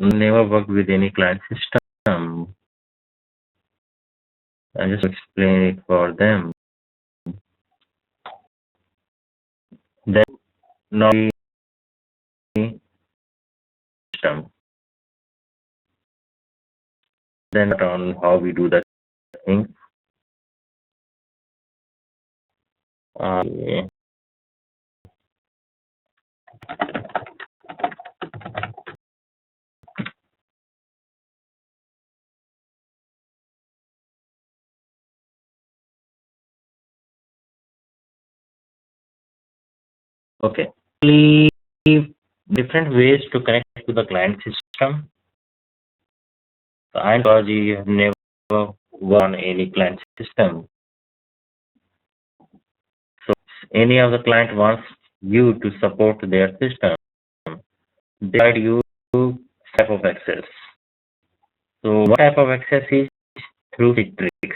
never worked with any client system. I just explain it for them. Then not system. Then on how we do that thing. Yeah. Okay. Different ways to connect to the client system. And because you have never worked on any client system, so any of the client wants you to support their system, they provide you type of access. So what type of access is through Citrix.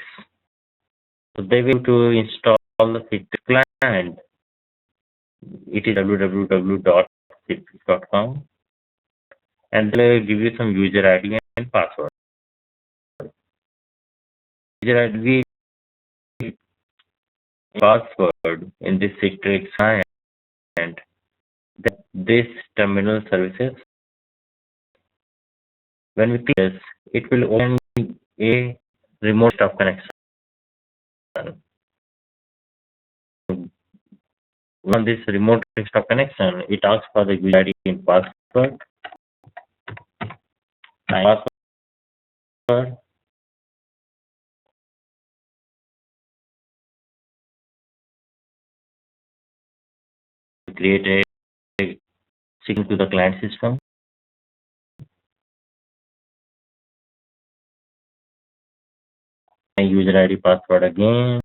So they will to install the Citrix client. It is www.citrix.com, and they'll give you some user ID and password. User ID password in this Citrix client, that this terminal services. When we click this, it will open a remote desktop connection. On this remote desktop connection, it asks for the user ID and password. Create a sync to the client system. User ID password again.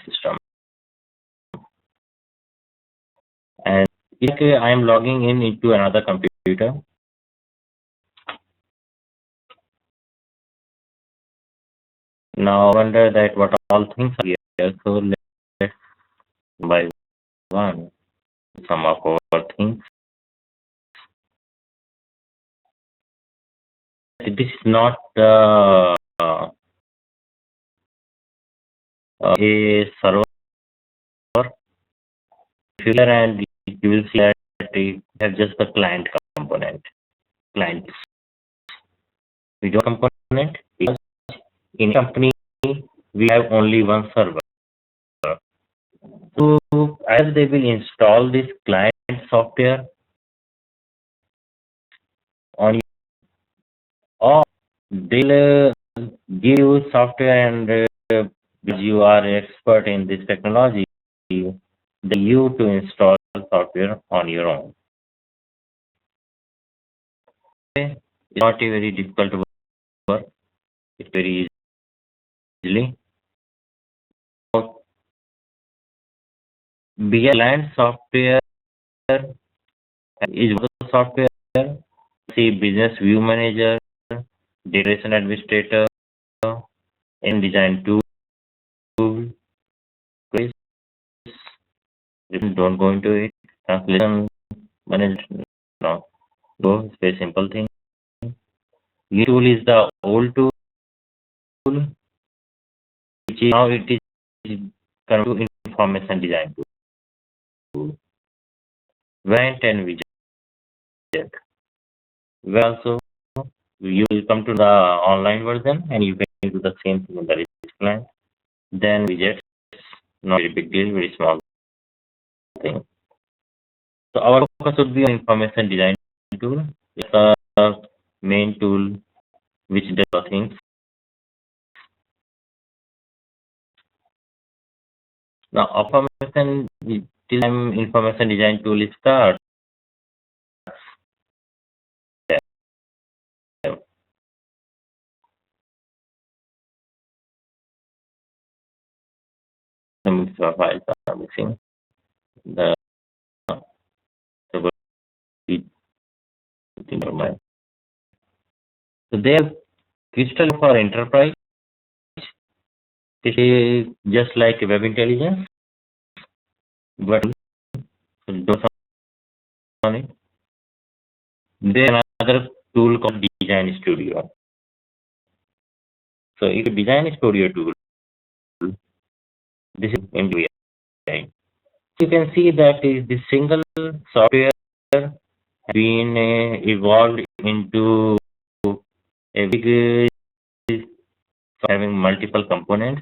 System. And if I am logging in into another computer, now I wonder that what all things are here. So let's by one some of our things. This is not a server, and you will see that it has just the client component. Client video component, because in company we have only one server. So as they will install this client software on you, or they'll give you software, and because you are expert in this technology, they you to install software on your own. Okay. It's not a very difficult work. It's very easily. Bigger client software is the software. See business view manager, declaration administrator, and design tool. Don't go into it. Translation management. No. Go. It's very simple thing. New tool is the old tool, which is now it is current to information design tool. Vent and widget. Well, also you will come to the online version and you can do the same thing in the research client. Then widgets, not very big deal, very small thing. So our focus would be on information design tool. It's the main tool which does things. Now information design tool is start. Some files are missing. The so they are crystal for enterprise. It is just like web intelligence, but those on it. There's another tool called Design Studio. So if Design Studio tool, this is MBI. You can see that the single software has been evolved into a big having multiple components.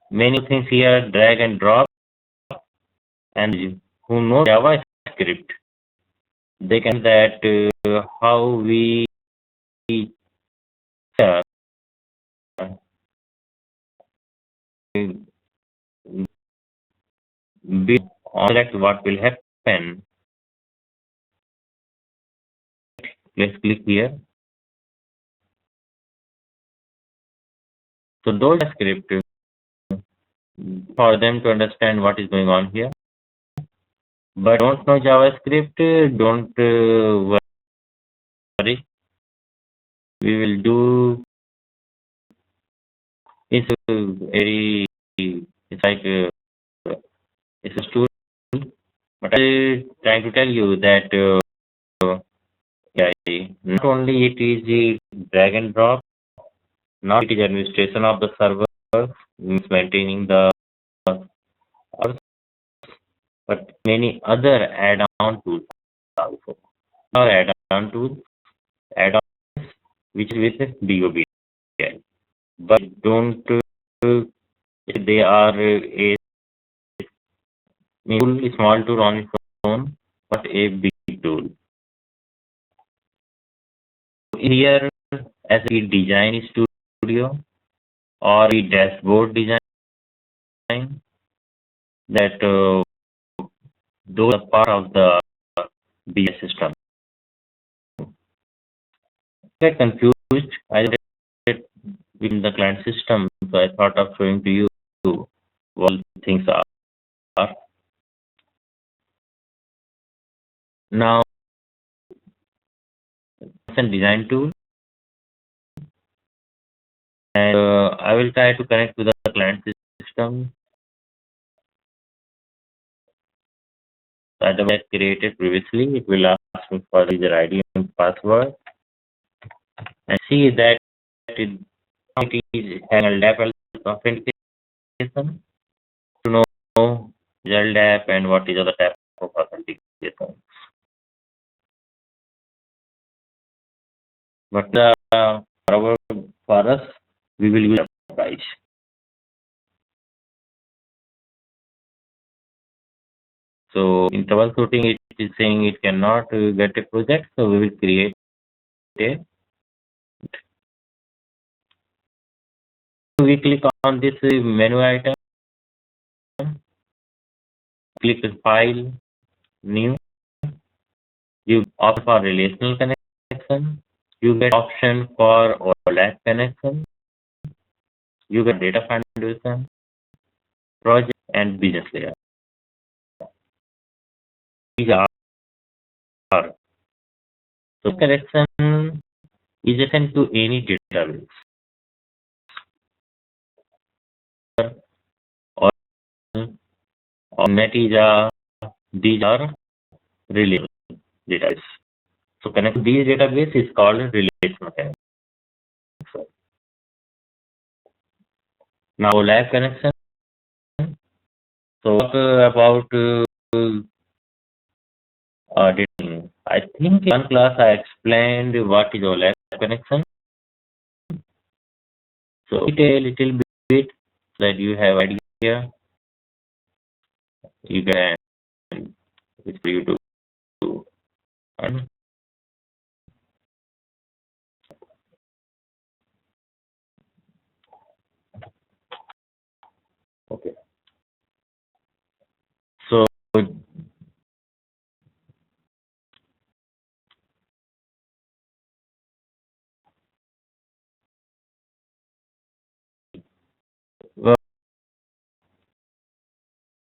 Many things here drag and drop, and who knows JavaScript, they can that how we uh, build on select what will happen. Let's click here. So those script for them to understand what is going on here. But don't know JavaScript, don't worry. We will do it's very it's like it's a tool, but I trying to tell you that yeah, not only it is the drag and drop, not it is administration of the server, means maintaining the but many other add-on tools also. Or add-on tools, add-ons which is with BOB. But don't they are a small tool on its own, but a big tool. Here, as a design studio or a dashboard design, that those are part of the BS system. Get confused. I get in the client system, so I thought of showing to you what things are. Now, it's a design tool, and I will try to connect to the client system that I created previously. It will ask me for user ID and password, and see that it is having a level of authentication to know LDAP and what is other type of authentication. But for us, we will use price. So in troubleshooting, it is saying it cannot get a project, so we will create a. We click on this menu item, click File, New. You opt for relational connection. You get option for overlap connection. You get data foundation, project, and business layer. These are so connection is assigned to any database or Metija. These are relational database. So connect to these database is called relational connection. Now lab connection. So talk about dating. I think in one class I explained what is OLAP connection. So detail a little bit so that you have idea. You can it's for you to do. Okay. So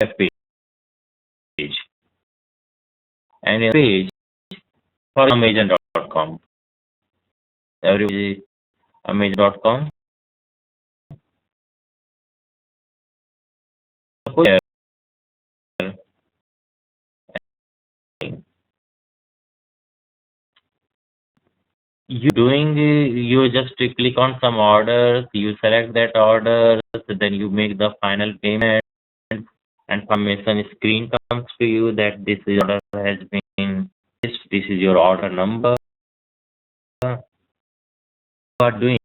web page and a page for Amazon.com. Everybody Amazon.com. Suppose you just click on some orders, you select that order, then you make the final payment, and confirmation screen comes to you that this order has been this is your order number. You are doing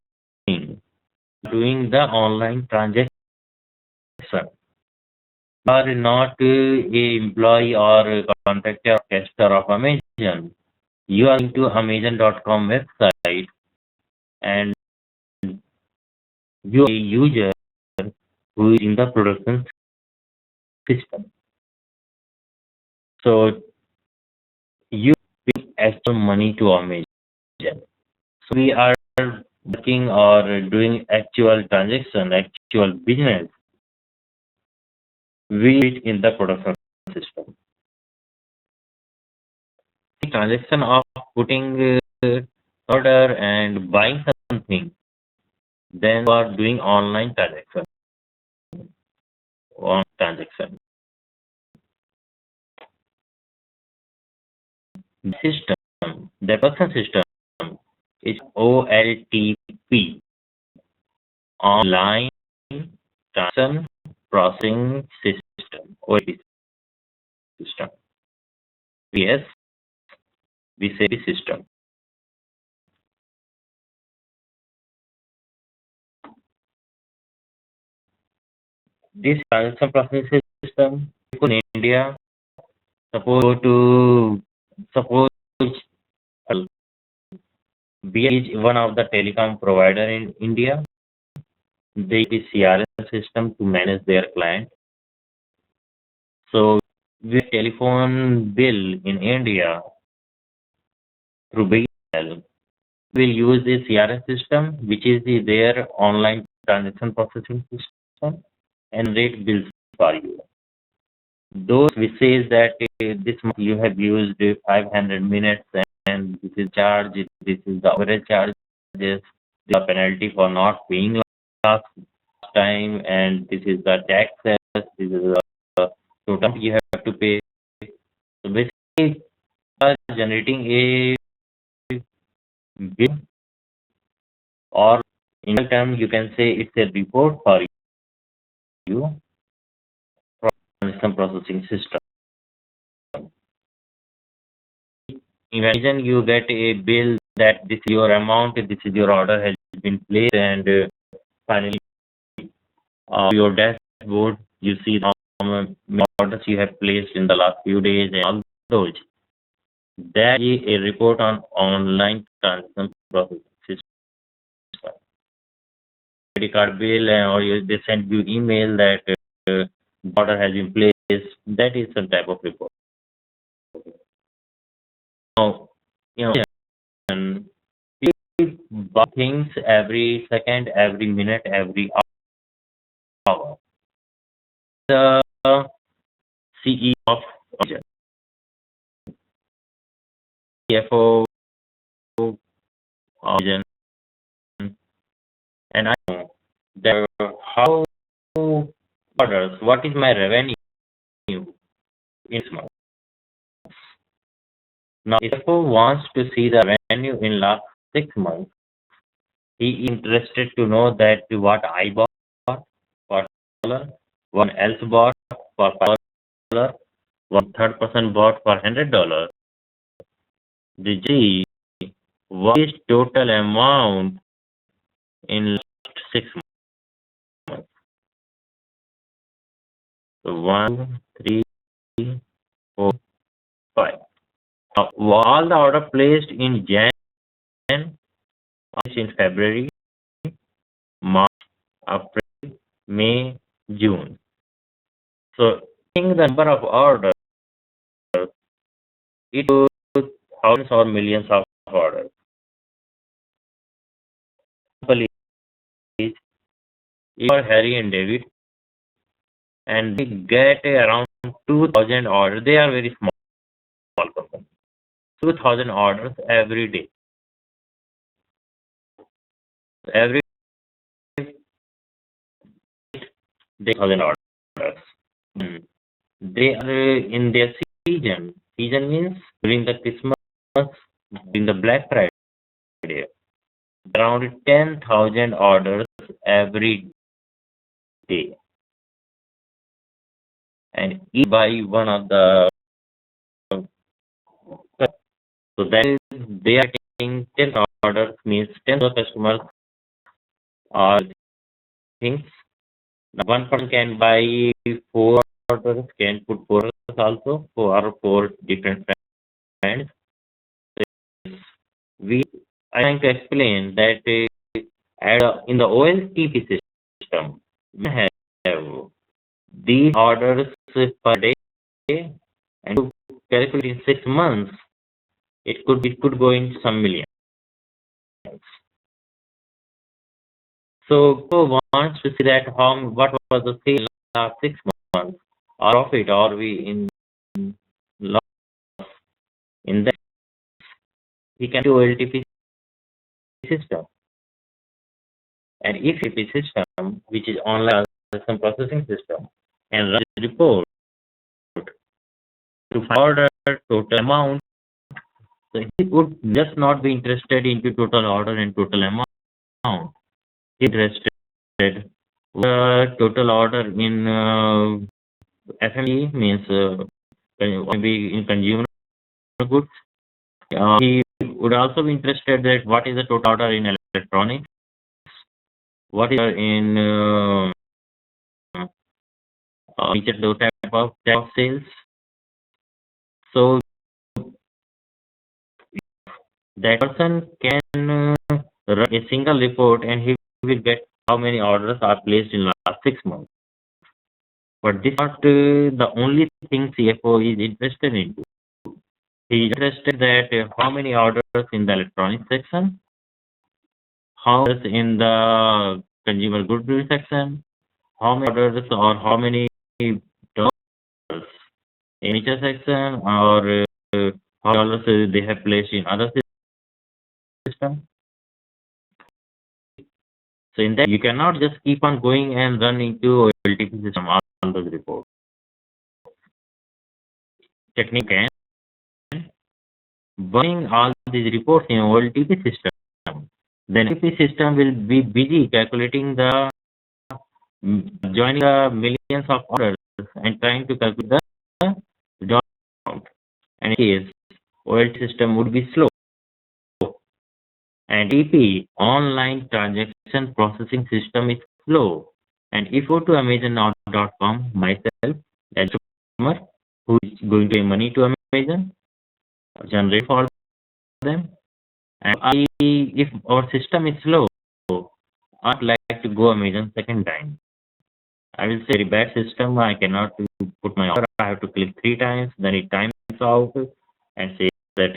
the online transaction. You are not a employee or a contractor or tester of Amazon. You are into Amazon.com website and you are a user who is in the production system. So you pay extra money to Amazon. So we are working or doing actual transaction, actual business with in the production system. The transaction of putting order and buying something, then you are doing online transaction. On transaction. The system, the production system is OLTP, online transaction processing system, OLTP system. Yes, we say the system. This transaction processing system in India, suppose BI is one of the telecom provider in India. They use CRM system to manage their client. So with telephone bill in India through BL will use the CRM system, which is their online transaction processing system, and rate bills for you. Those which says that this month you have used 500 minutes and this is charge, this is the average charge, this the penalty for not paying last time, and this is the taxes, this is the total you have to pay. So basically, generating a bill, or in real term you can say it's a report for you from some processing system. Imagine you get a bill that this is your amount, this is your order has been placed, and finally your dashboard you see the orders you have placed in the last few days and all those. That is a report on online transaction processing system. Credit card bill, or they send you email that order has been placed. That is some type of report. Now, and people buy things every second, every minute, every hour. The CEO of Amazon, CFO Amazon, and I know that how orders, what is my revenue in this month. Now, if CFO wants to see the revenue in last 6 months, he is interested to know that what I bought for $1, one else bought for $5, one third person bought for $100. The G, what is total amount in last 6 months? So 1, 3, 4, 5. All the order placed in Jan, in February, March, April, May, June. So, in the number of orders, it was thousands or millions of orders. Example is you are Harry and David, and they get around 2,000 orders. They are very small company. 2,000 orders every day. Every day 1,000 orders. Hmm. They are in their season. Season means during the Christmas, during the Black Friday. Around 10,000 orders every day. And each by one of the, so that is, they are taking 10 orders means 10 of customers are things. One person can buy four orders, can put four orders also, four different brands. We I trying to explain that in the OLTP system, we have these orders per day, and to calculate in 6 months, it could go in some millions. So who wants to see that what was the sale last 6 months, or profit, or we in loss in that, he can do OLTP system. And if OLTP system, which is online transaction processing system, and run the report to find order total amount, so he would just not be interested into total order and total amount. He interested total order in FME means maybe in consumer goods. He would also be interested that what is the total order in electronics, what is in those type of sales. So that person can run a single report and he will get how many orders are placed in last 6 months. But this is not the only thing CFO is interested in. He is interested that how many orders in the electronic section, how much in the consumer goods section, how many orders or how many dollars in each section, or how dollars they have placed in other system. So in that, you cannot just keep on going and run into OLTP system all those reports. Technique can burning all these reports in OLTP system. Then OLTP system will be busy calculating the joining the millions of orders and trying to calculate the dollar amount. And in case OLTP system would be slow. And TP online transaction processing system is slow. And if you go to Amazon.com myself as a customer who is going to pay money to Amazon, generate for them, and if our system is slow, I'd like to go Amazon second time. I will say very bad system. I cannot put my order. I have to click 3 times. Then it times out and say that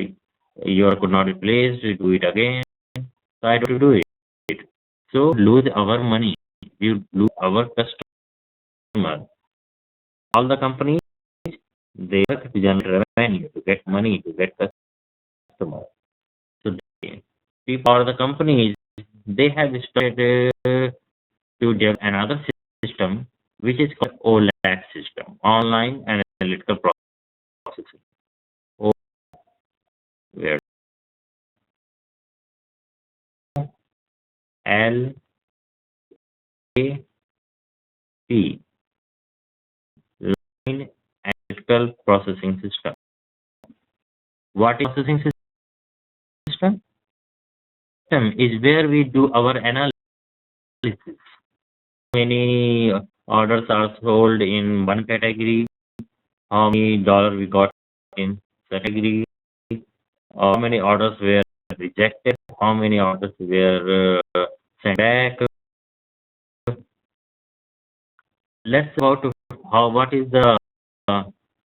your order could not be placed. Do it again. So I don't do it. So lose our money. You lose our customer. All the companies, they work to generate revenue, to get money, to get customer. So people or the companies, they have started to develop another system which is called OLAP system, Online Analytical Processing. Where L A P, Line Analytical Processing System. What is processing system? System is where we do our analysis. How many orders are sold in one category? How many dollars we got in category? How many orders were rejected? How many orders were sent back? Let's go to what is the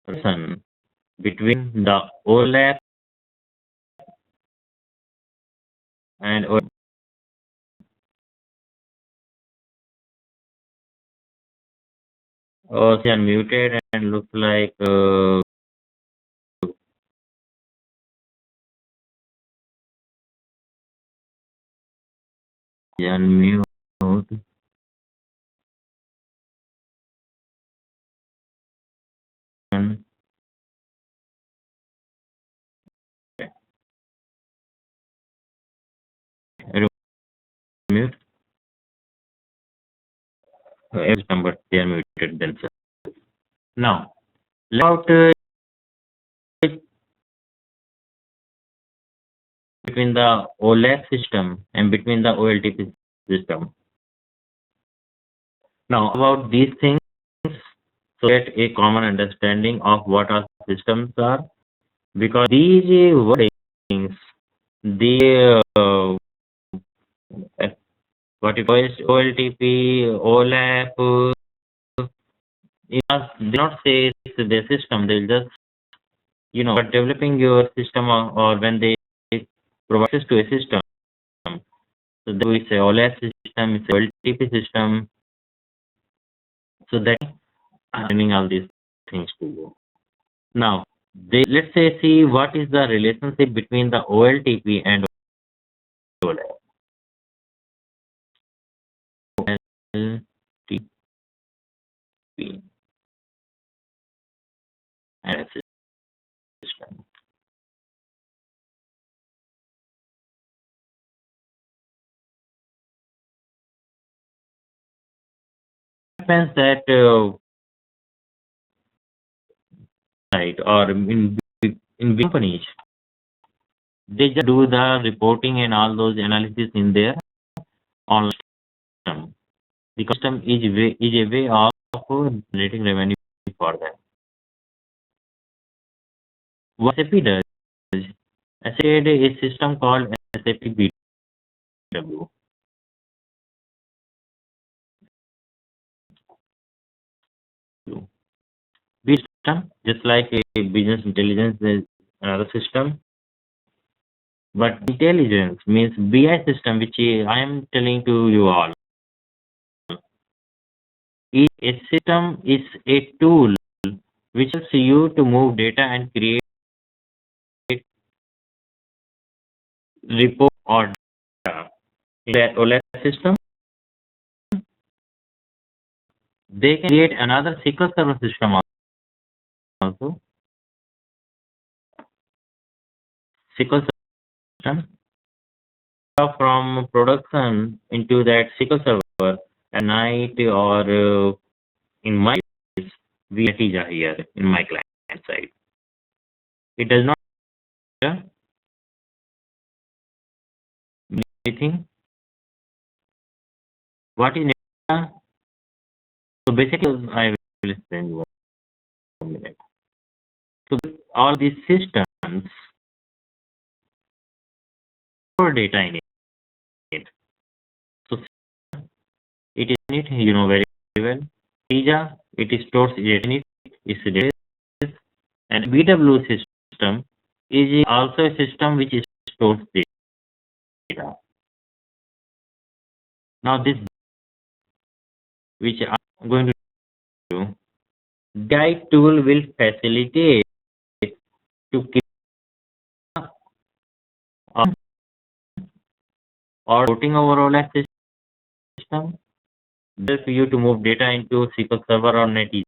relation between the OLAP and she unmuted and looks like unmute. Mute. Every number they are muted themselves. Now, about between the OLAP system and between the OLTP system. Now, about these things, so get a common understanding of what our systems are, because these wordings, the what you call it, OLTP, OLAP, they not say it's the system. They'll just, but developing your system or when they provide access to a system, so there is a OLAP system, it's a OLTP system, so that learning all these things to go. Now, let's say see what is the relationship between the OLTP and OLAP. OLTP and system. Happens that right or in big companies, they just do the reporting and all those analysis in their online system. The system is a way of generating revenue for them. What SAP does, SAP is a system called SAP BW. System, just like a business intelligence is another system, but intelligence means BI system, which I am telling to you all. A system is a tool which helps you to move data and create report or data. In that OLAP system, they can create another SQL Server system also. SQL system from production into that SQL Server at night or in my case, we are here in my client side. It does not anything. What is data? So basically, I will explain you 1 minute. So all these systems store data in it. So it is in it, very well. TIJA, it stores data in it. It's a database. And BW system is also a system which stores data. Now this, which I'm going to do, guide tool will facilitate to keep or routing overall access system, help you to move data into SQL Server or NetEase.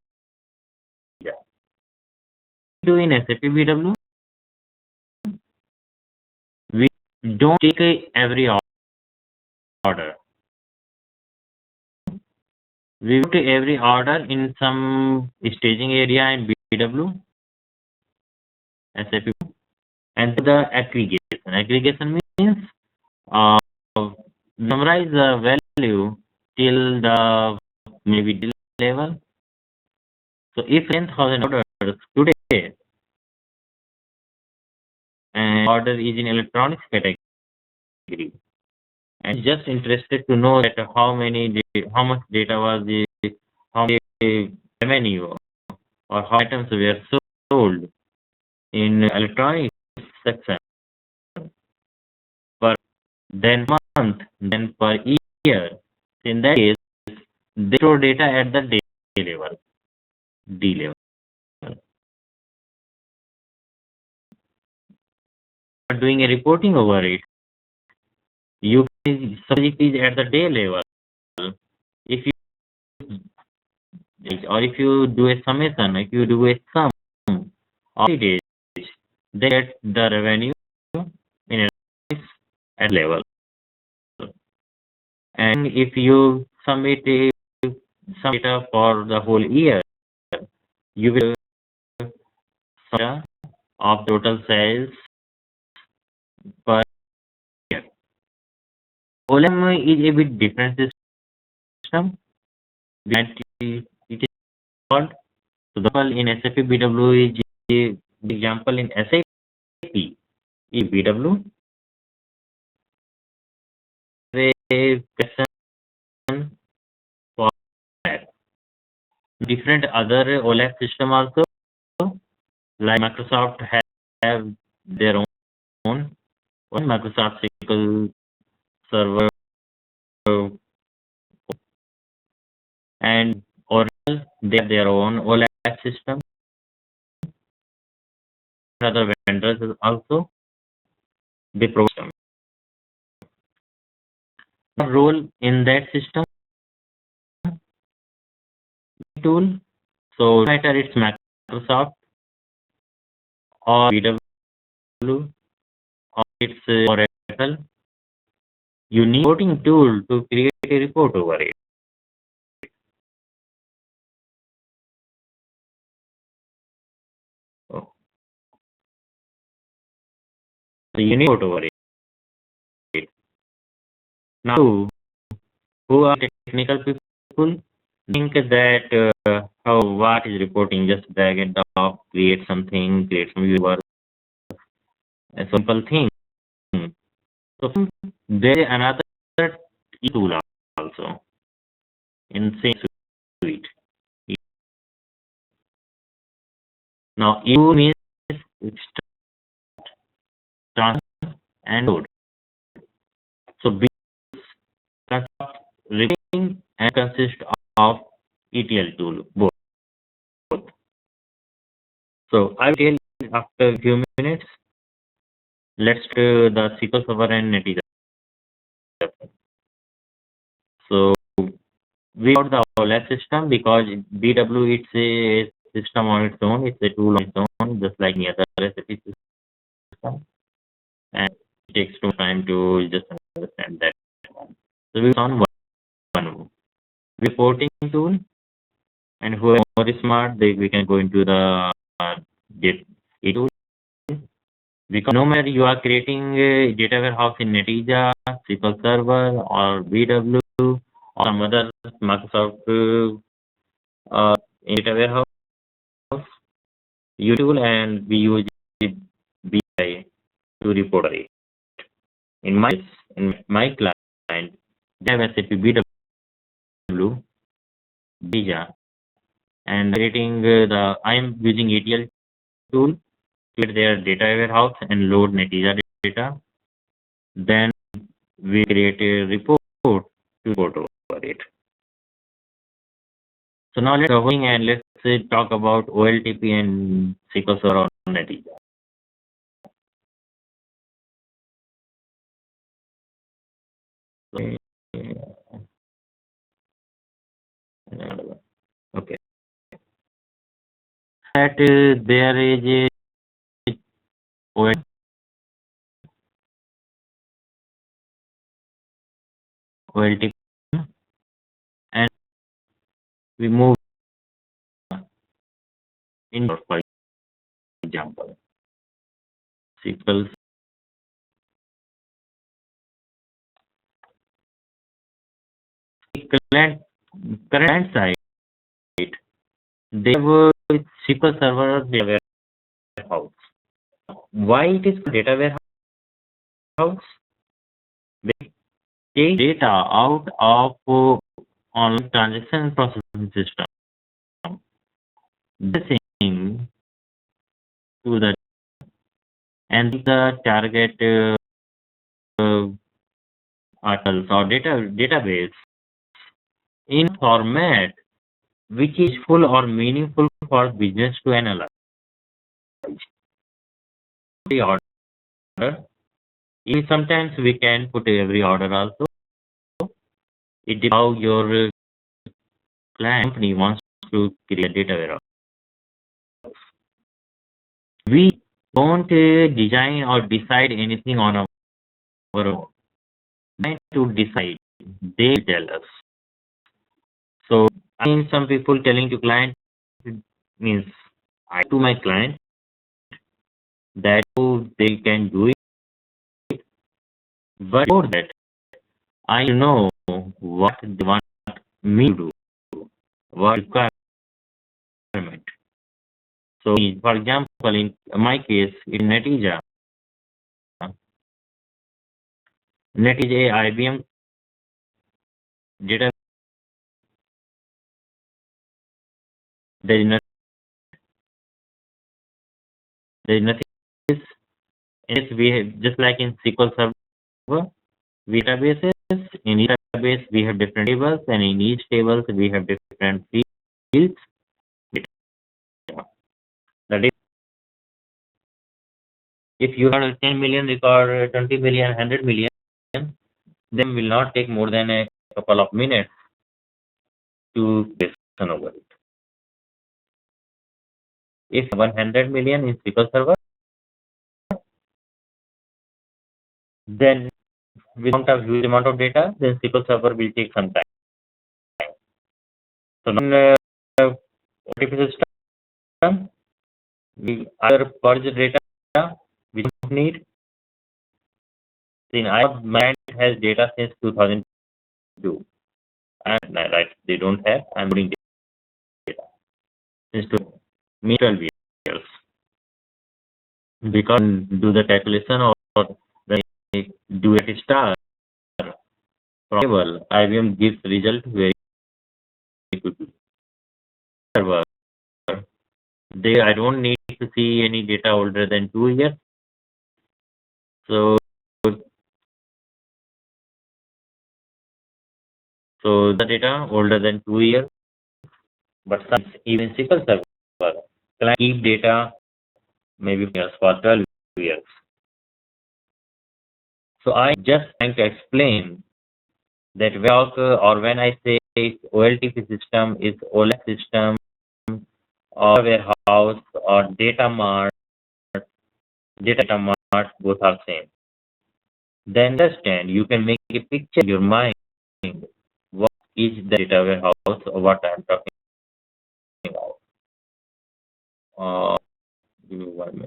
Do in SAP BW, we don't take every order. We go to every order in some staging area in BW, SAP, and the aggregation. Aggregation means summarize the value till the maybe level. So if 10,000 orders today and order is in electronics category, and just interested to know that how much data was the how many revenue or how items were sold in electronics section per then month, then per year. In that case, they store data at the day level, D level. But doing a reporting over it, you subject is at the day level, if you or if you do a summation, if you do a sum of the days, they get the revenue in a at level. And if you submit some data for the whole year, you will data of total sales per year. OLM is a bit different system. And it is called, so the example in SAP BW is the example in SAP is BW. A question for that. Different other OLAP system also, like Microsoft have their own Microsoft SQL Server, and Oracle, they have their own OLAP system. Other vendors also, they provide them. The role in that system tool, so no matter it's Microsoft or BW or it's Oracle, you need a reporting tool to create a report over it. So you need a report over it. Now, who are technical people think that what is reporting, just drag and drop, create something, create some viewer, a simple thing. So there is another tool also in same suite. Now you means start and load. So reading and consist of ETL tool both. So I will tell you after a few minutes. Let's do the SQL Server and Netizer. So we got the OLAP system because BW it's a system on its own, it's a tool on its own, just like any other recipe system, and it takes too time to just understand that. So we found one reporting tool, and who are more smart, we can go into the tool. Because no matter you are creating a data warehouse in Netizer, SQL Server, or BW, or some other Microsoft data warehouse, you tool, and we use BI to report it. In my client, they have SAP BW, Bija, and creating I am using ETL tool to create their data warehouse and load Netizer data. Then we create a report to report over it. So now let's go and let's talk about OLTP and SQL Server on Netizer. Okay. That there is a OLTP, and we move in, for example, SQL current site. They have SQL Server data warehouse. Why it is data warehouse? They take data out of online transaction processing system. The same to the and the target articles or database in format which is full or meaningful for business to analyze. The order Even sometimes we can put every order also. It depends how your client company wants to create data warehouse. We don't design or decide anything on our own. Client to decide. They tell us. So I mean, some people telling to client means I to my client that they can do it, but before that I know what they want me to do, what requirement. So for example, in my case, in Netija IBM data, there is nothing, there is nothing. Yes, we have, just like in SQL Server, we have databases. In each database, we have different tables, and in each tables, we have different fields. That is, if you have 10 million record, 20 million, 100 million, then will not take more than a couple of minutes to listen over it. If 100 million is SQL Server, then without a huge amount of data, then SQL Server will take some time. So now, artificial system, we either purge data we don't need. My client has data since 2002, and right, they don't have. I'm putting data since 12 years. Because do the calculation or do it star from table, IBM gives result very quickly. Server, I don't need to see any data older than 2 years. So the data older than 2 years, but even SQL Server can keep data maybe years for 12 years. So I just trying to explain that when I say OLTP system is OLAP system or warehouse or data mart, both are same. Then understand, you can make a picture in your mind what is the data warehouse or what I'm talking about. Give me 1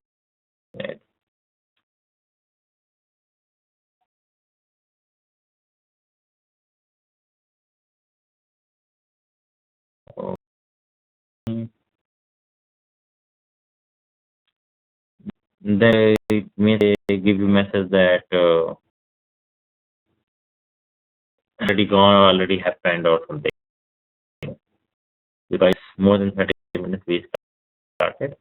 minute. Then it may give you message that already gone or already happened or something. Because more than 30 minutes we started.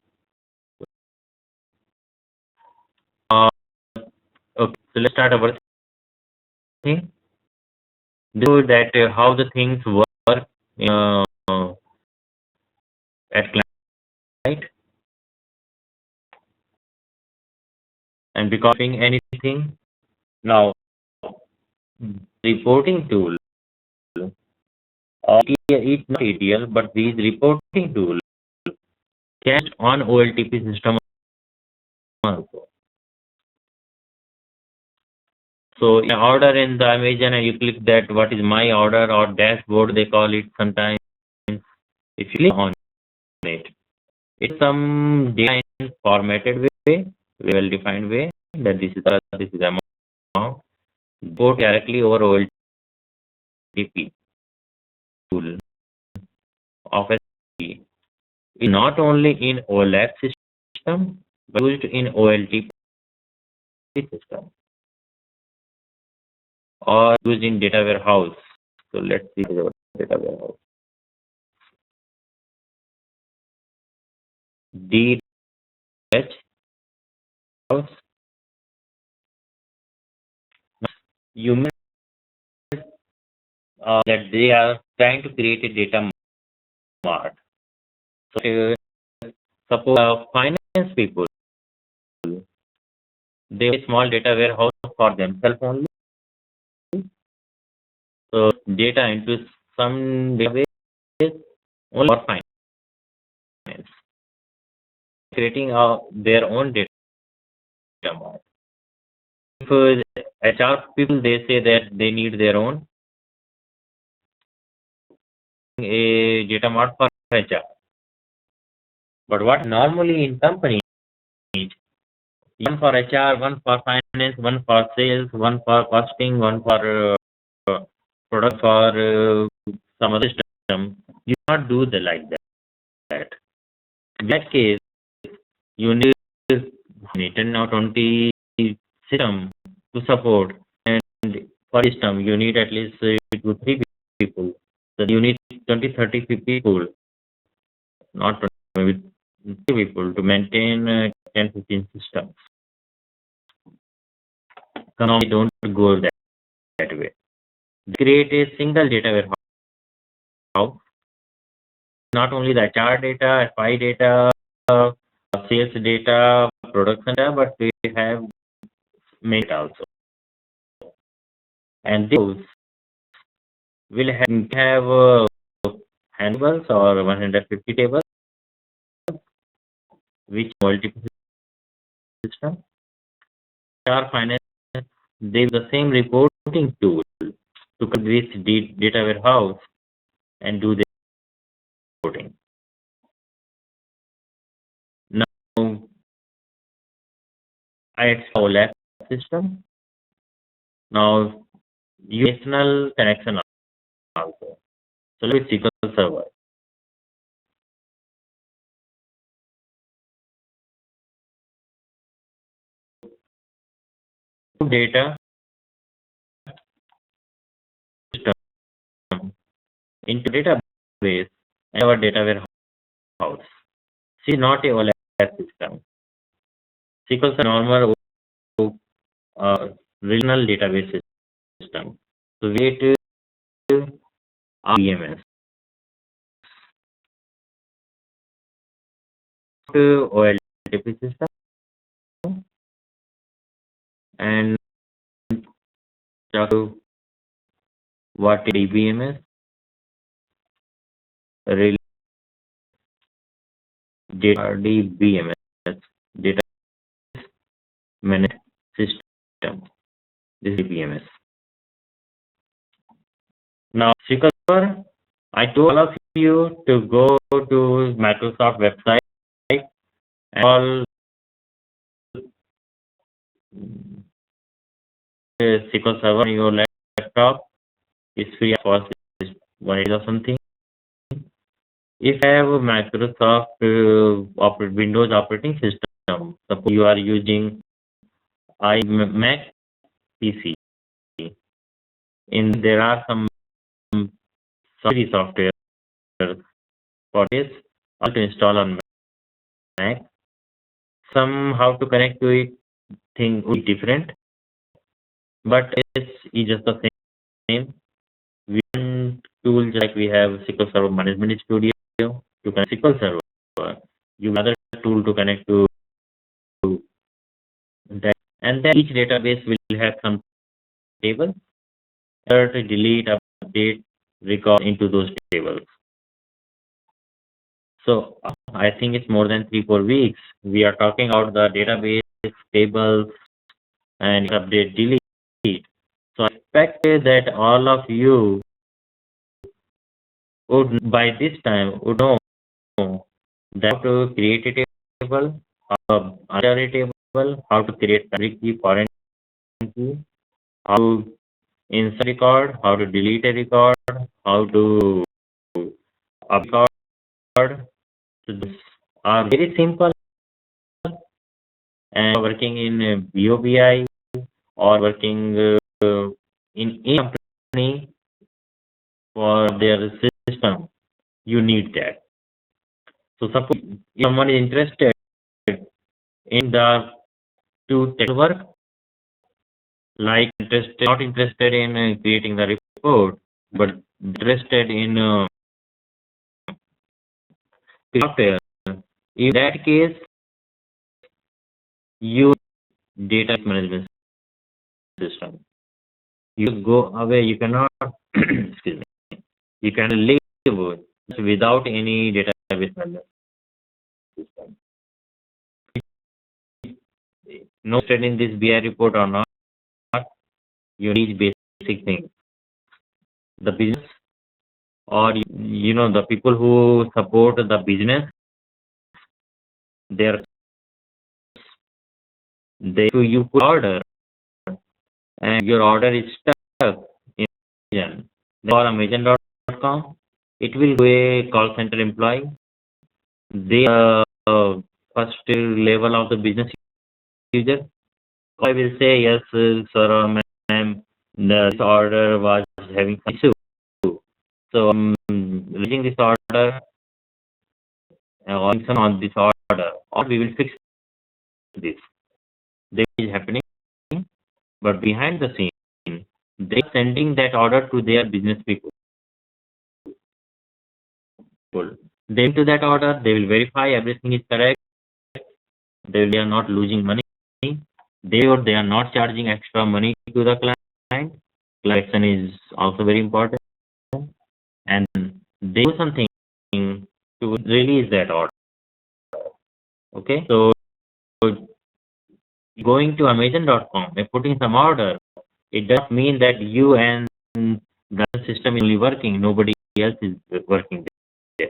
Okay, so let's start our thing. Do that how the things work at client, and because anything now reporting tool it's not ETL, but these reporting tool can on OLTP system also. So in order in the Amazon and you click that what is my order or dashboard they call it sometimes. If you click on it, it's some data in formatted way, well defined way that this is amount. Go directly over OLTP tool of SQL is not only in OLAP system but used in OLTP system or used in data warehouse. So let's see the data warehouse. DH house. You mean that they are trying to create a data mart. So suppose finance people they have a small data warehouse for themselves only. So data into some database only for finance, creating their own data mart. If HR people, they say that they need their own a data mart for HR. But what normally in companies, one for HR, one for finance, one for sales, one for costing, one for product, for some other system, you cannot do the like that. In that case, you need 10 or 20 system to support, and for system you need at least 2 3 people. So you need 20 30 people, not 20, maybe 3 people to maintain 10 15 systems. Economy don't go that way. Create a single data warehouse, not only the HR data, FI data, sales data, production data, but we have made also. And those will have handles or 150 tables, which multiple system. HR finance, they have the same reporting tool to create this data warehouse and do the reporting. Now, I install lab system. Now, national connection also. So with SQL Server. Data system into database and our data warehouse. See, not a OLAP system. SQL is a normal regional database system. So we need RDMS. OLTP system and what is DBMS? DBMS, data management system. This is DBMS. Now, SQL Server, I told all of you to go to Microsoft website and all SQL Server on your laptop is free of cost, is 1 or something. If you have Microsoft Windows operating system, suppose you are using Mac PC, there are some free software for this, how to install on Mac. Some how to connect to it, thing will be different, but it's just the same. One tool like we have SQL Server Management Studio to connect SQL Server. You have another tool to connect to that, and then each database will have some table. To delete, update, record into those tables. So I think it's more than 3-4 weeks. We are talking about the database, tables, and update, delete. So I expect that all of you would by this time would know that how to create a table, how to enter a table, how to create primary key, foreign key, how to insert record, how to delete a record, how to upload. So these are very simple, and working in BOBI or working in any company for their system, you need that. So suppose if someone is interested in the two tech work, like not interested in creating the report, but interested in software. In that case, you data management system. You go away, you cannot, excuse me, you can live without any database management system. No study in this BI report or not, you need basic things. The business or the people who support the business, you put order and your order is stuck in Amazon. Or Amazon.com, it will go a call center employee. They first level of the business user. I will say yes, sir or ma'am, this order was having some issue. So reading this order on this order, or we will fix this. This is happening, but behind the scene, they are sending that order to their business people. Then to that order, they will verify everything is correct. They are not losing money. They are not charging extra money to the client. Collection is also very important, and they do something to release that order. Okay, so going to Amazon.com and putting some order, it does mean that you and the system is only working. Nobody else is working there.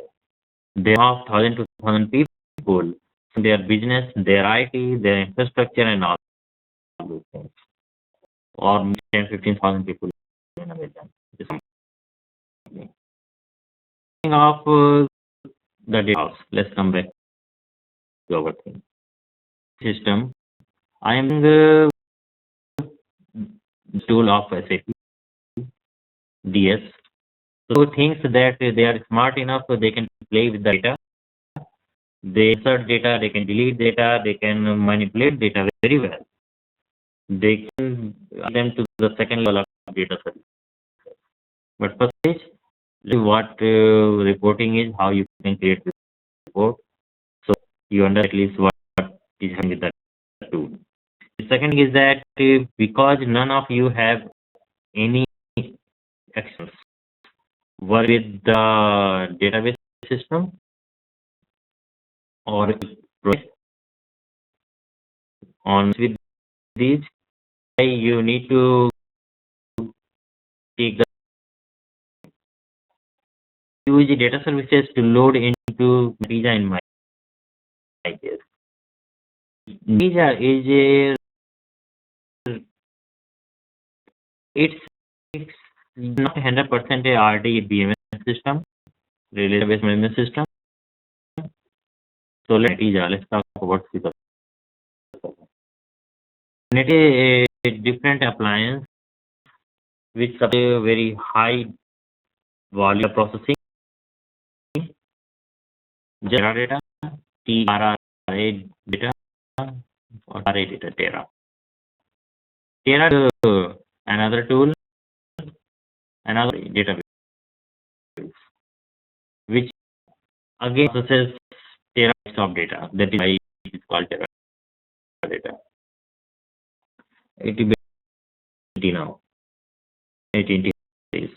They have 1,000 to 2,000 people, their business, their IT, their infrastructure, and all those things. Or 10, 15,000 people in Amazon. Of the data, let's come back to our thing. System. I am the tool of SAP DS. So things that they are smart enough so they can play with the data. They insert data, they can delete data, they can manipulate data very well. They can add them to the second level of data service. But first stage, what reporting is, how you can create the report. So you understand at least what is happening with that tool. The second is that because none of you have any actions work with the database system or on with these, you need to take the use the data services to load into Netija in my case. Netija is it's not 100% a RDBMS system, database management system. So let's talk about the Net is a different appliance which supports a very high volume processing. Teradata, TRA data, or RA data, Tera. Tera is another tool, another database, which again processes terabytes of data. That is why it is called Teradata. 80 now, 18 days.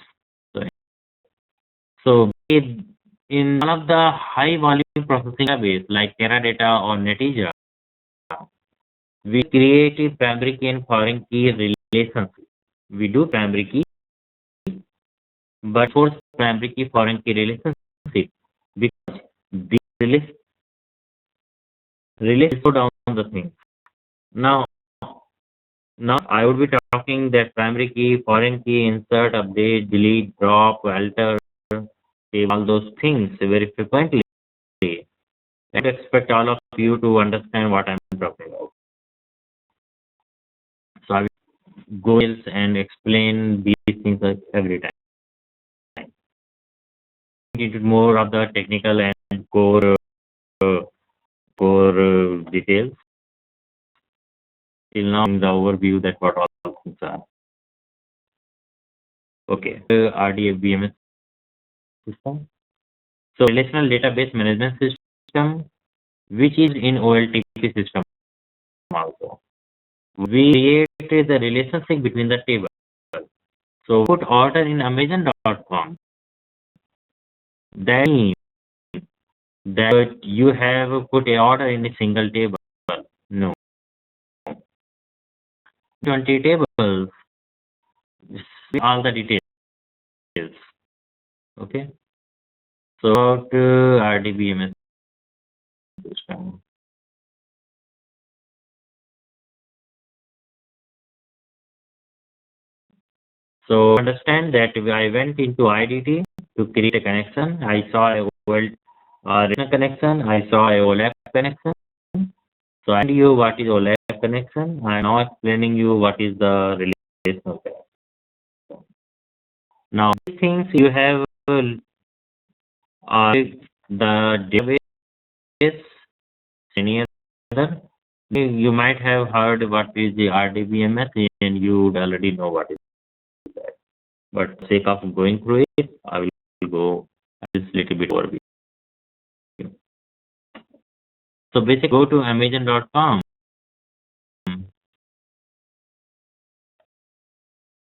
So in one of the high volume processing database like Teradata or Netija, we create a primary key and foreign key relationship. We do primary key, but for primary key foreign key relationship, because the release slow down the thing. Now I would be talking that primary key, foreign key, insert, update, delete, drop, alter, save, all those things very frequently. I expect all of you to understand what I'm talking about. So I will go and explain these things every time. Into more of the technical and core details. Till now, in the overview that what all things are. Okay, RDBMS system. So relational database management system, which is in OLTP system also. we create the relationship between the table. So put order in Amazon.com. That means that you have put a order in a single table. No. 20 tables, all the details. Okay. So about RDBMS system. So understand that I went into IDT to create a connection. I saw a world connection. I saw a OLAP connection. So I told you what is OLAP connection. I am now explaining you what is the relational connection. Now these things you have the database any other. You might have heard what is the RDBMS and you would already know what is that. But for sake of going through it, I will go this little bit overview. So basically go to Amazon.com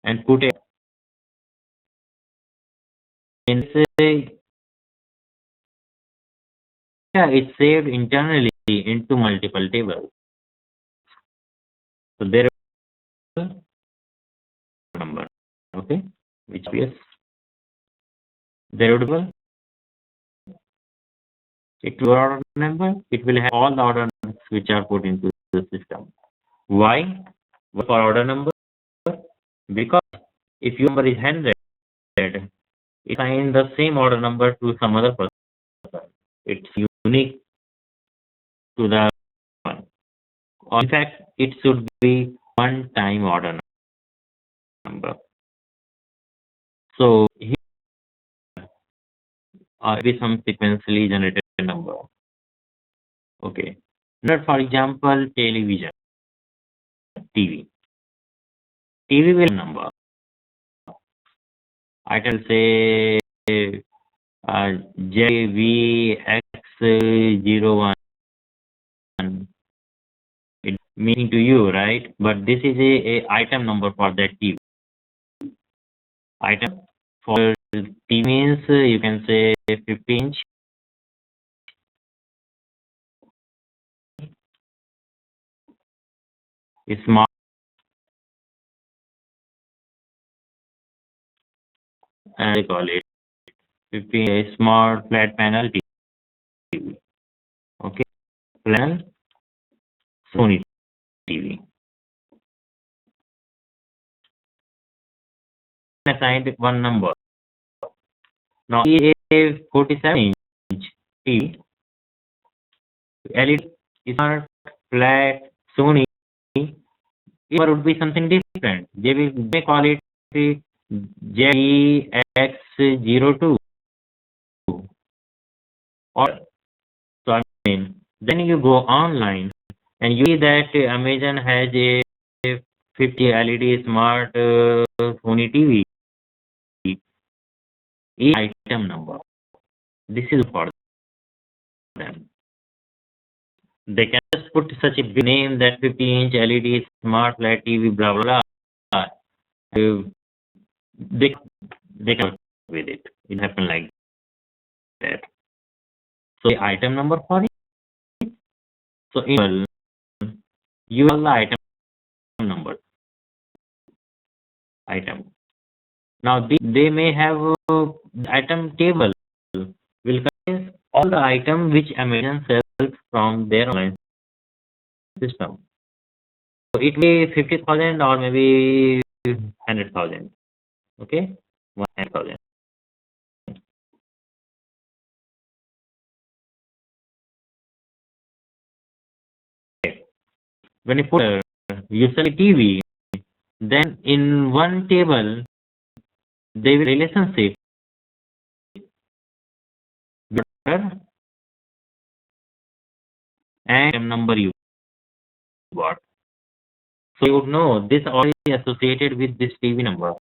and put it in say yeah, it's saved internally into multiple tables. So there is a number, okay, which is there would be it will order number, it will have all the orders which are put into the system. Why? For order number? Because if your number is 100, assign the same order number to some other person. It's unique to the one. Or in fact, it should be one-time order number. So here be some sequentially generated number. Okay. Now, for example, television, TV. TV will number. I can say JVX01. It meaning to you, right? But this is a item number for that TV. Item for TV means you can say 15 inch. Smart, and they call it 15 smart flat panel TV. Okay, plan Sony TV. Assigned one number. Now a 47-inch TV LED smart flat Sony. It would be something different. They may call it JX02. Or so I mean, then you go online and you see that Amazon has a 50 LED smart Sony TV. Each item number. This is for them. They can just put such a big name that 50-inch LED smart flat TV, blah blah blah. They come with it. It happened like that. So the item number for it. So in you have the item number. Item. Now they may have the item table will contain all the items which Amazon sells from their online system. So it may be 50,000 or maybe 100,000. Okay, 100,000. When you put usually TV, then in one table they will relationship and number you got. So you would know this already associated with this TV number.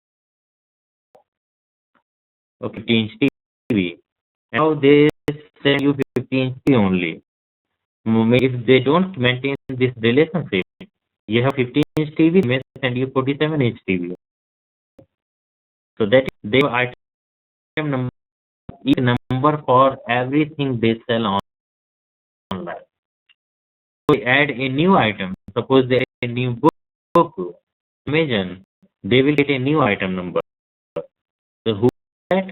Okay, 15-inch TV. Now they send you 15-inch TV only. If they don't maintain this relationship, You have 15-inch TV, they may send you 47-inch TV. So that they have item number, each number for everything they sell online. So we add a new item. Suppose they add a new book. Imagine they will get a new item number. So who that?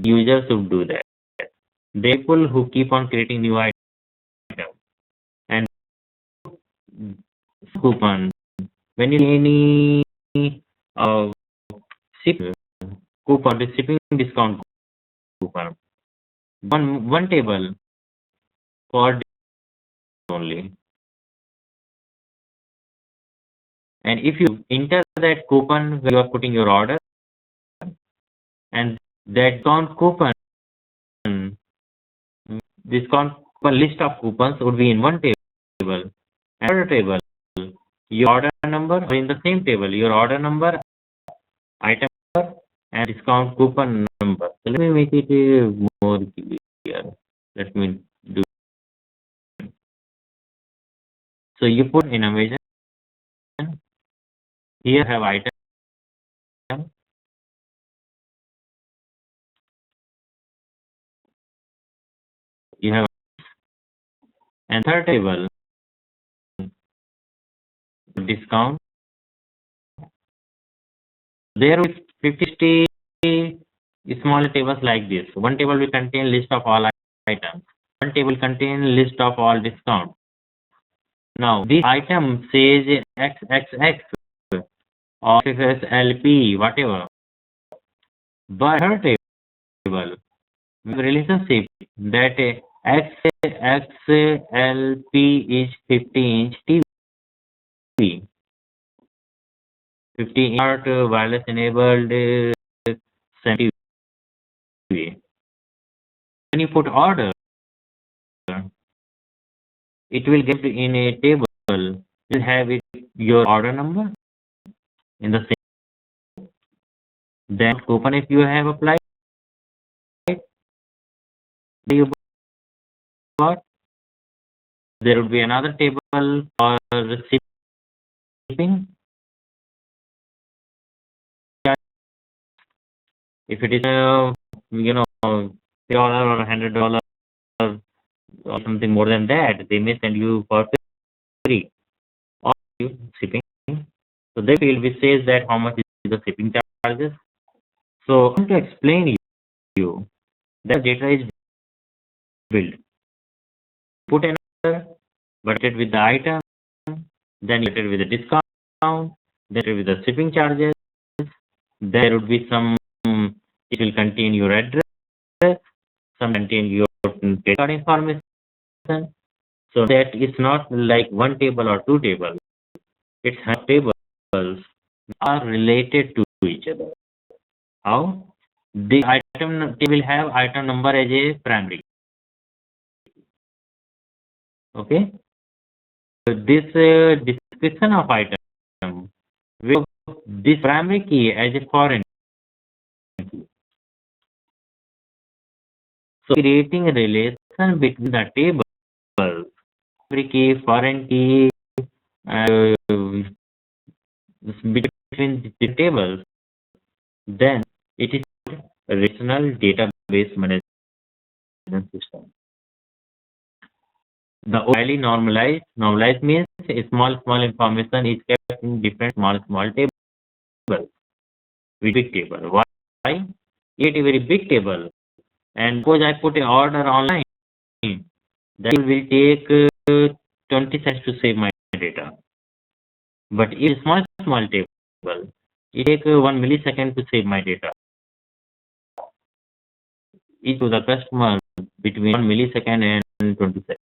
Users should do that. The people who keep on creating new items and coupon. When you see any ship coupon, the shipping discount coupon, one table for only. And if you enter that coupon where you are putting your order, and that discount coupon list of coupons would be in one table. Another table, your order number, or in the same table, your order number, item number, and discount coupon number. So let me make it more clear. Let me do. So you put in Amazon. Here have item. You have and third table discount. There is 50 small tables like this. One table will contain list of all items. One table contain list of all discount. Now this item says XXX or XXLP, whatever. But third table relationship that XXLP is 50-inch TV. 50 smart wireless enabled TV. When you put order, it will get in a table. You have your order number in the same. Then coupon if you have applied, you bought. There would be another table for shipping. If it is $50 or $100 or something more than that, they may send you for free or shipping. So they will be says that how much is the shipping charges. So I want to explain you that data is built. Put an order, but it with the item, then you get it with the discount, then with the shipping charges. There would be some. It will contain your address, some contain your credit card information. So that it's not like one table or two tables. It's tables are related to each other. How? The item they will have item number as a primary. Okay. So this description of item will this primary key as a foreign key. So creating a relation between the tables, primary key, foreign key, between the tables, then it is a relational database management system. The highly normalized means a small information is kept in different small tables with big table. Why? It is a very big table, and suppose I put an order online, that will take 20 seconds to save my data. But if small table, it takes 1 millisecond to save my data. It to the customer between 1 millisecond and 20 seconds.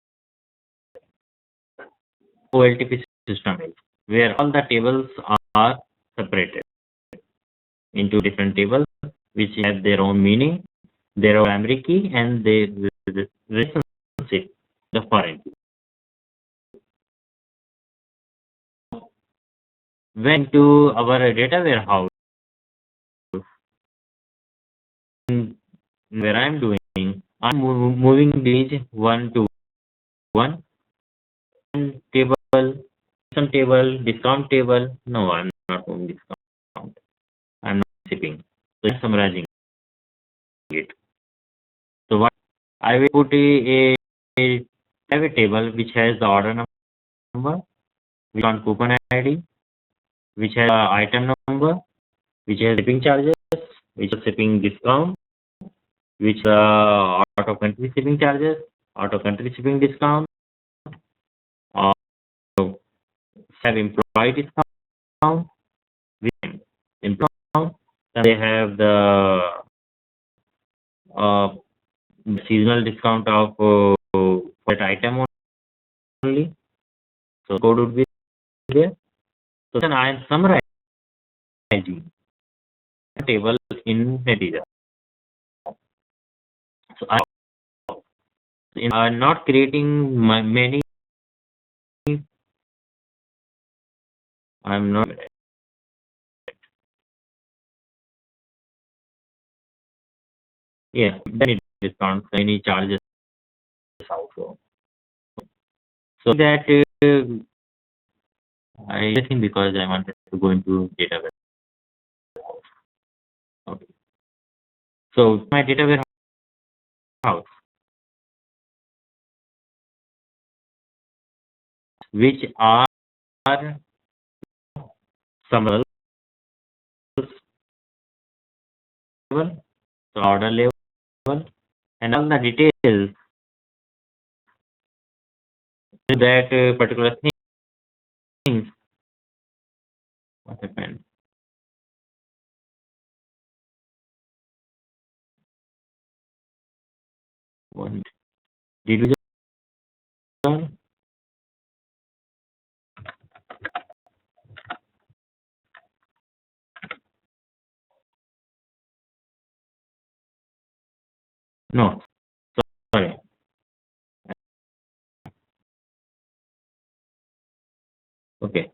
OLTP system is where all the tables are separated into different tables which have their own meaning, their own primary key, and the relationship, the foreign key. When to our data warehouse, where I'm doing, I'm moving these one to one table table, discount table. No, I'm not doing discount. I'm not shipping. So I'm summarizing it. So what I will put a have a table which has the order number, which on coupon ID, which has item number, which has shipping charges, which has shipping discount, which out of country shipping charges, out of country shipping discount, or have employee discount, with employee, then they have the uh, seasonal discount of that item only. So code would be there. So then I am summarizing the table in Netija. So I'm not creating many. I'm not. Yeah, then it discounts any charges also. So that I think because I wanted to go into database. Okay. So my data warehouse, which are some level, so order level, and all the details that particular things. What happened? What did you just? No, sorry. Okay.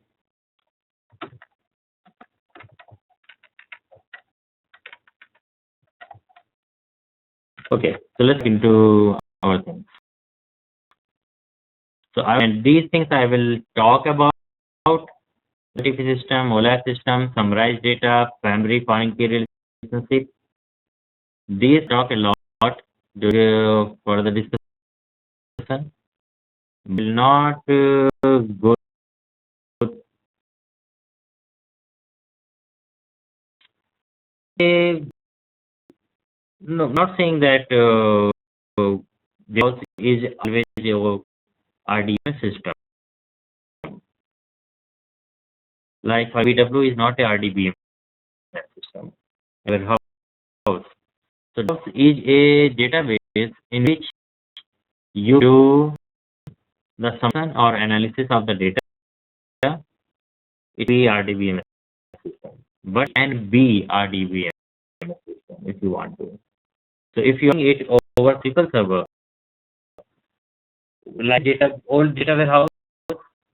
Okay. So let's get into our things. So and these things I will talk about IDT system, OLAP system, summarize data, primary foreign key relationship. These talk a lot during further discussion. Will not go. No, not saying that the house is always a RDMS system. Like BW is not a RDBMS system. Warehouse. So house is a database in which you do the summation or analysis of the data. It be RDBMS system, but can be RDBMS system if you want to. So if you it over SQL Server, like old data warehouse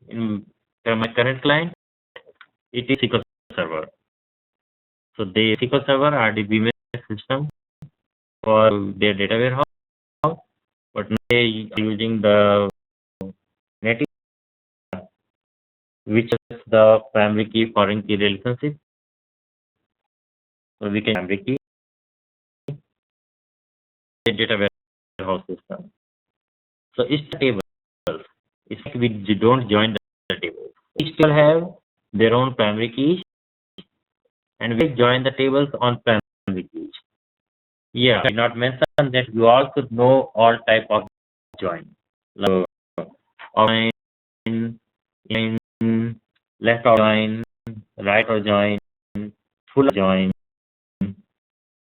in my current client, it is SQL Server. So the SQL Server RDBMS system for their data warehouse, but now they are using the native, which is the primary key foreign key relationship. So we can primary key the data warehouse system. So it's the table. It's like we don't join the table. Each table have their own primary keys, and we join the tables on primary keys. Yeah, I did not mention that you also know all type of join. Like join, in, left or join, right or join, full join.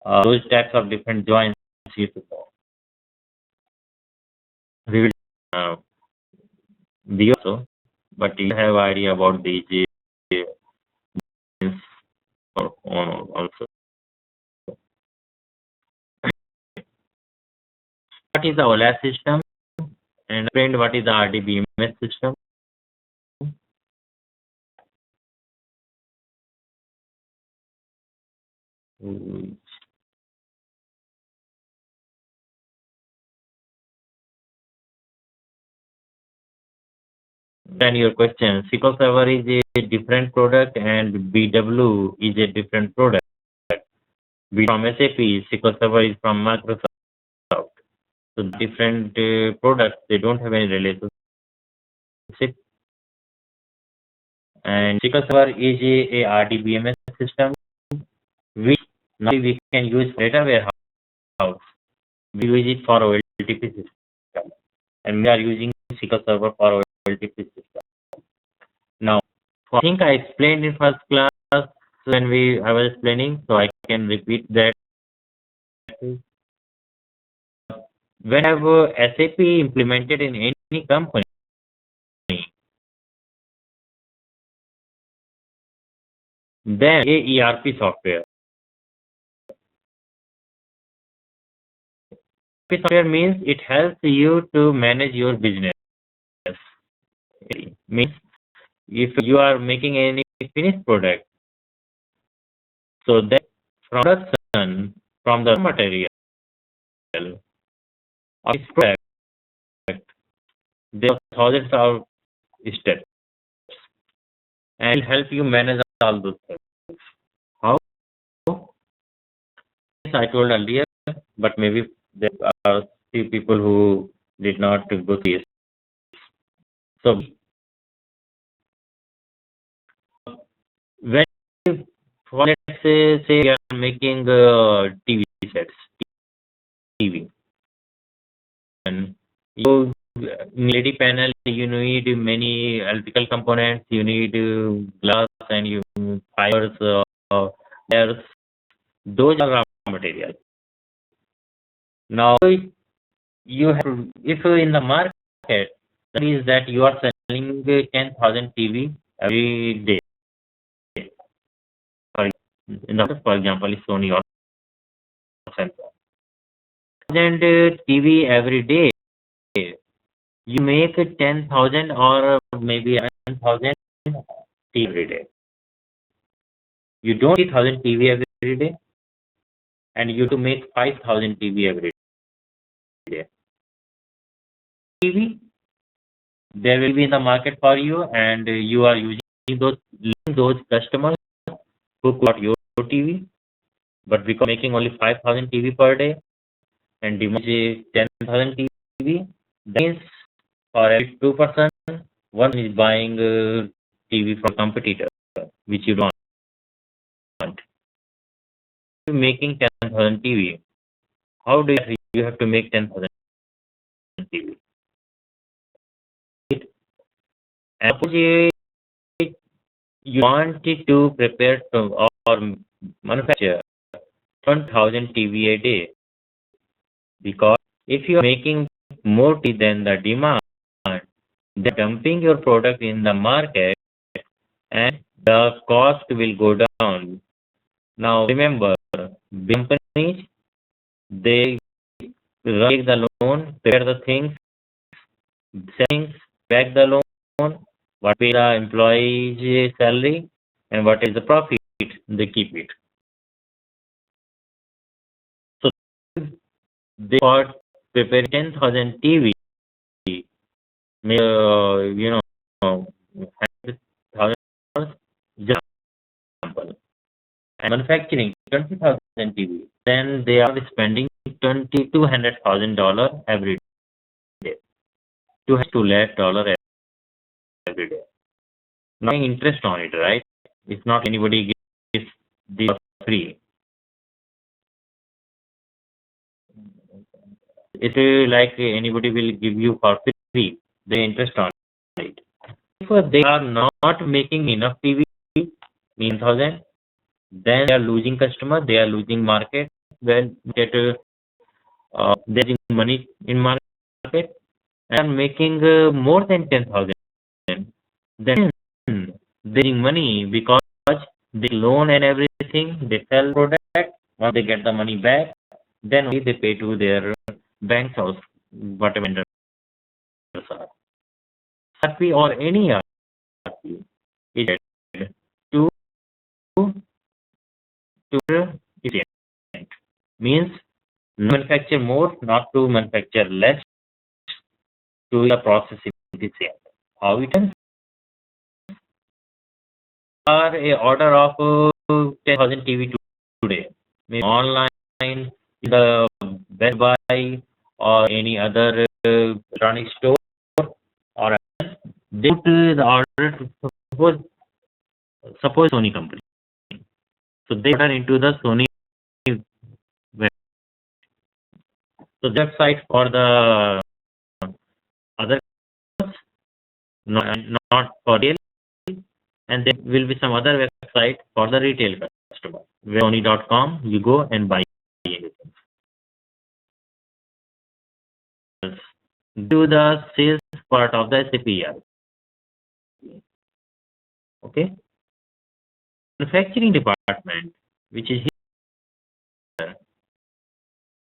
Those types of different joins you to know. We will be also, but you have idea about these or also. What is the OLAP system? And friend, what is the RDBMS system? Then your question, SQL Server is a different product and BW is a different product. B from SAP, SQL Server is from Microsoft. So different products, they don't have any relationship. And SQL Server is a RDBMS system which now we can use for data warehouse. We use it for OLTP system. And we are using SQL Server for OLTP system. Now, I think I explained in first class when I was explaining, so I can repeat that. Whenever SAP implemented in any company, then a ERP software. ERP software means it helps you to manage your business. It means if you are making any finished product, so that production from the material of this product, there are thousands of steps and will help you manage all those things. How? Yes, I told earlier, but maybe there are few people who did not go through it. So when let's say we are making TV sets, TV, and you LED panel, you need many electrical components, you need glass and you fibers, layers. Those are raw materials. Now you have to, if in the market that is that you are selling 10,000 TV every day. For example, Sony or Samsung. And TV every day, you make 10,000 or maybe 11,000 TV every day. You don't need 1,000 TV every day, and you to make 5,000 TV every day. TV, there will be in the market for you, and you are using those customers who got your TV, but because making only 5,000 TV per day and demand is 10,000 TV, that means for every 2%, one is buying TV from competitor, which you don't want. Making 10,000 TV, how do you have to make 10,000 TV? And suppose you want to prepare or manufacture 1,000 TV a day, because if you are making more TV than the demand, they're dumping your product in the market and the cost will go down. Now remember, companies, they take the loan, prepare the things, things, back the loan, what is the employee's salary, and what is the profit, they keep it. So they got preparing 10,000 TV, $100,000 just example, and manufacturing 20,000 TV, then they are spending $200,000 every day, $2 lakh every day. No interest on it, right? It's not anybody gives this free. It's like anybody will give you for free, the interest on it. If they are not making enough TV, means 1,000, then they are losing customer, they are losing market, when there is money in market, and making more than 10,000, then they are money because they loan and everything, they sell product, once they get the money back, then only they pay to their banks house, whatever vendors are. RP or any RP is to efficient. Means manufacture more, not to manufacture less, to the process efficient. How it is? a order of 10,000 TV today, maybe online, the Best Buy or any other electronic store, or they put the order to suppose Sony company. So they order into the Sony web. So the website for the other customers, not for retail, and there will be some other website for the retail customer. Sony.com, you go and buy anything. Do the sales part of the SAP. Okay. Manufacturing department, which is here,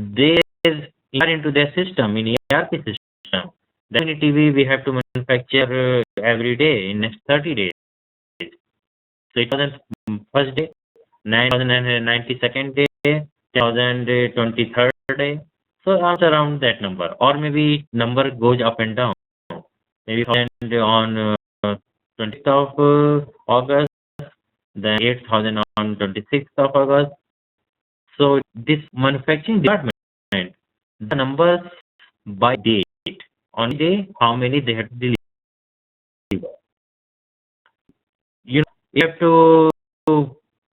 they are into their system, in ERP system. Definitely we have to manufacture every day in next 30 days. So it was first day, 9,092nd day, 10,023rd day. So around that number, or maybe number goes up and down. Maybe on 20th of August, then 8,000 on 26th of August. So this manufacturing department, the numbers by date, on day, how many they have to deliver. You have to,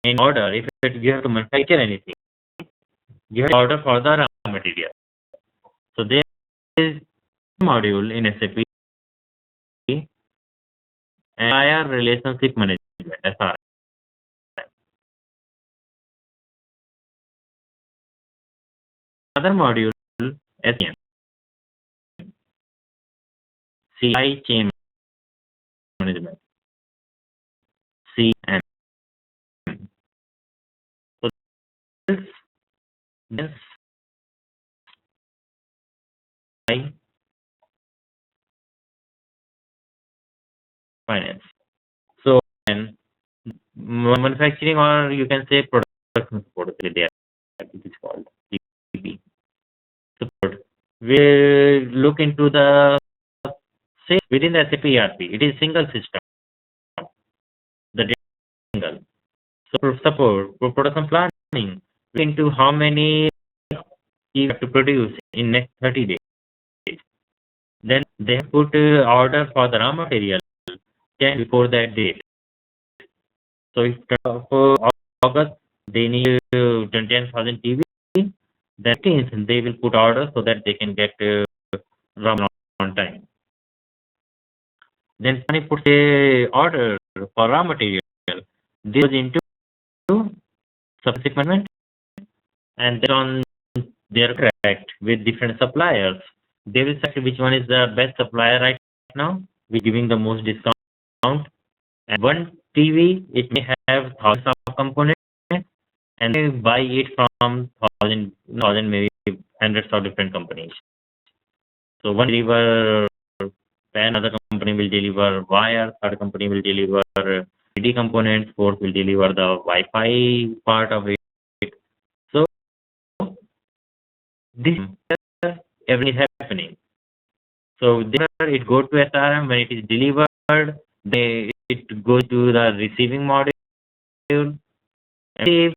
in order, if you have to manufacture anything, you have to order for the raw material. So there is a module in SAP, Supplier Relationship Management, SR. Another module, SCM, CI Chain Management, CM. So this finance. So and manufacturing, or you can say production support, there it is called DP support. We look into the sales within the SAP ERP. It is single system. The data is single. So for support for production planning, into how many you have to produce in next 30 days. Then they put order for the raw material 10 before that date. So if for August they need 10,000 TV, that means they will put order so that they can get raw on time. Then when put a order for raw material, this goes into subsequent, and then on their contract with different suppliers, they will select which one is the best supplier right now. We're giving the most discount. And one TV, it may have thousands of components, and they buy it from thousand, maybe hundreds of different companies. So one deliver pen, other company will deliver wire, third company will deliver ID components, fourth will deliver the Wi-Fi part of it. So this everything is happening. So there it goes to SRM. When it is delivered, it goes to the receiving module, and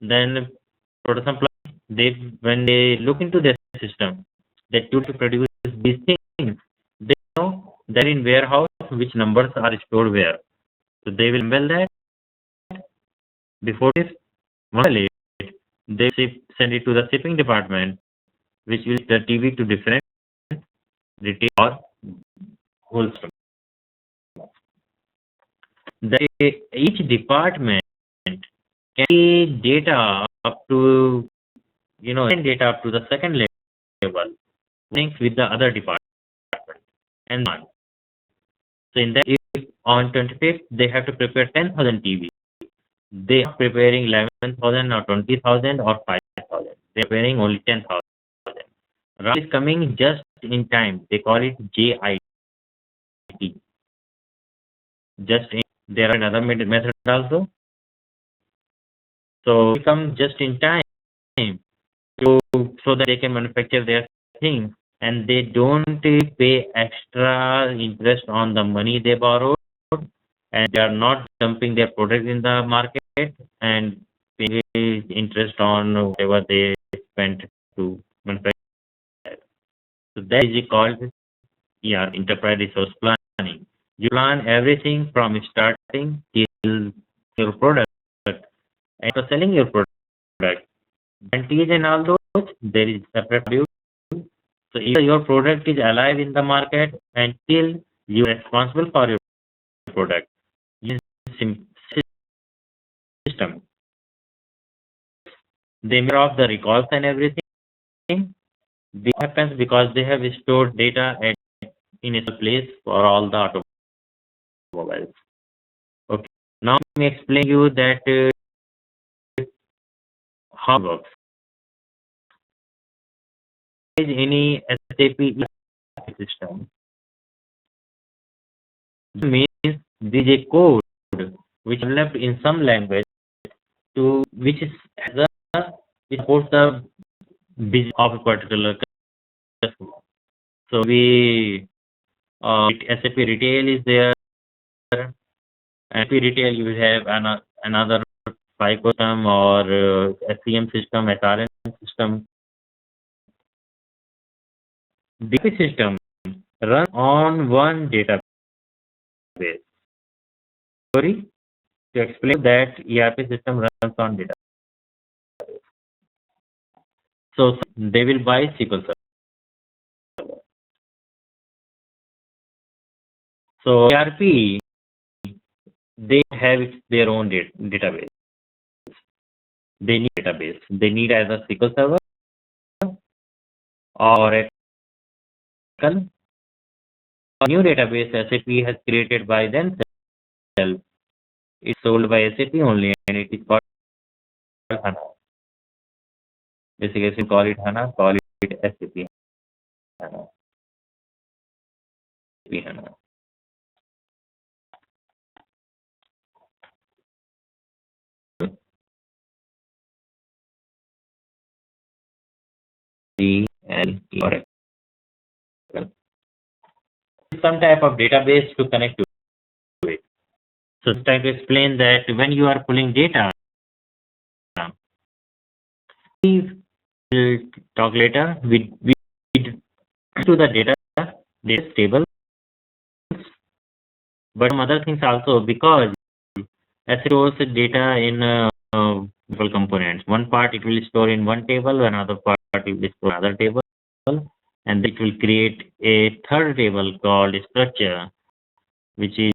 then production plan. When they look into their system, they to produce these things, they know that in warehouse which numbers are stored where. So they will embed that before this. They send it to the shipping department, which will the TV to different retail or wholesale. Each department can get data up to data up to the second level, links with the other department, and on. So in that, if on 25th they have to prepare 10,000 TV, they are preparing 11,000 or 20,000 or 5,000. They are preparing only 10,000. RAW is coming just in time. They call it JIT. Just in, there are another method also. So they come just in time so that they can manufacture their things, and they don't pay extra interest on the money they borrowed, and they are not dumping their product in the market and paying interest on whatever they spent to manufacture. So that is called enterprise resource planning. You plan everything from starting till your product and for selling your product. Guarantees and all those, there is separate view. So either your product is alive in the market until you are responsible for your product. Use system. They mirror off the recalls and everything. This happens because they have stored data in a place for all the automobiles. Okay. Now let me explain you that how it works. Is any SAP system means there is a code which is left in some language to which is as a it supports the business of a particular customer. So we SAP retail is there. SAP retail you will have another FICO system or SCM system, SRM system. The system runs on one database. Sorry, to explain that ERP system runs on data. So they will buy SQL Server. So ERP, they have their own database. They need database. They need either SQL Server or Oracle. A new database SAP has created by themselves. It's sold by SAP only, and it is called HANA. Basically, if you call it HANA, call it SAP HANA. HANA. And Oracle. Some type of database to connect to it. So it's trying to explain that when you are pulling data, we will talk later. We to the data table, but some other things also because as it stores data in multiple components. One part it will store in one table, another part it will store in another table, and it will create a third table called structure, which is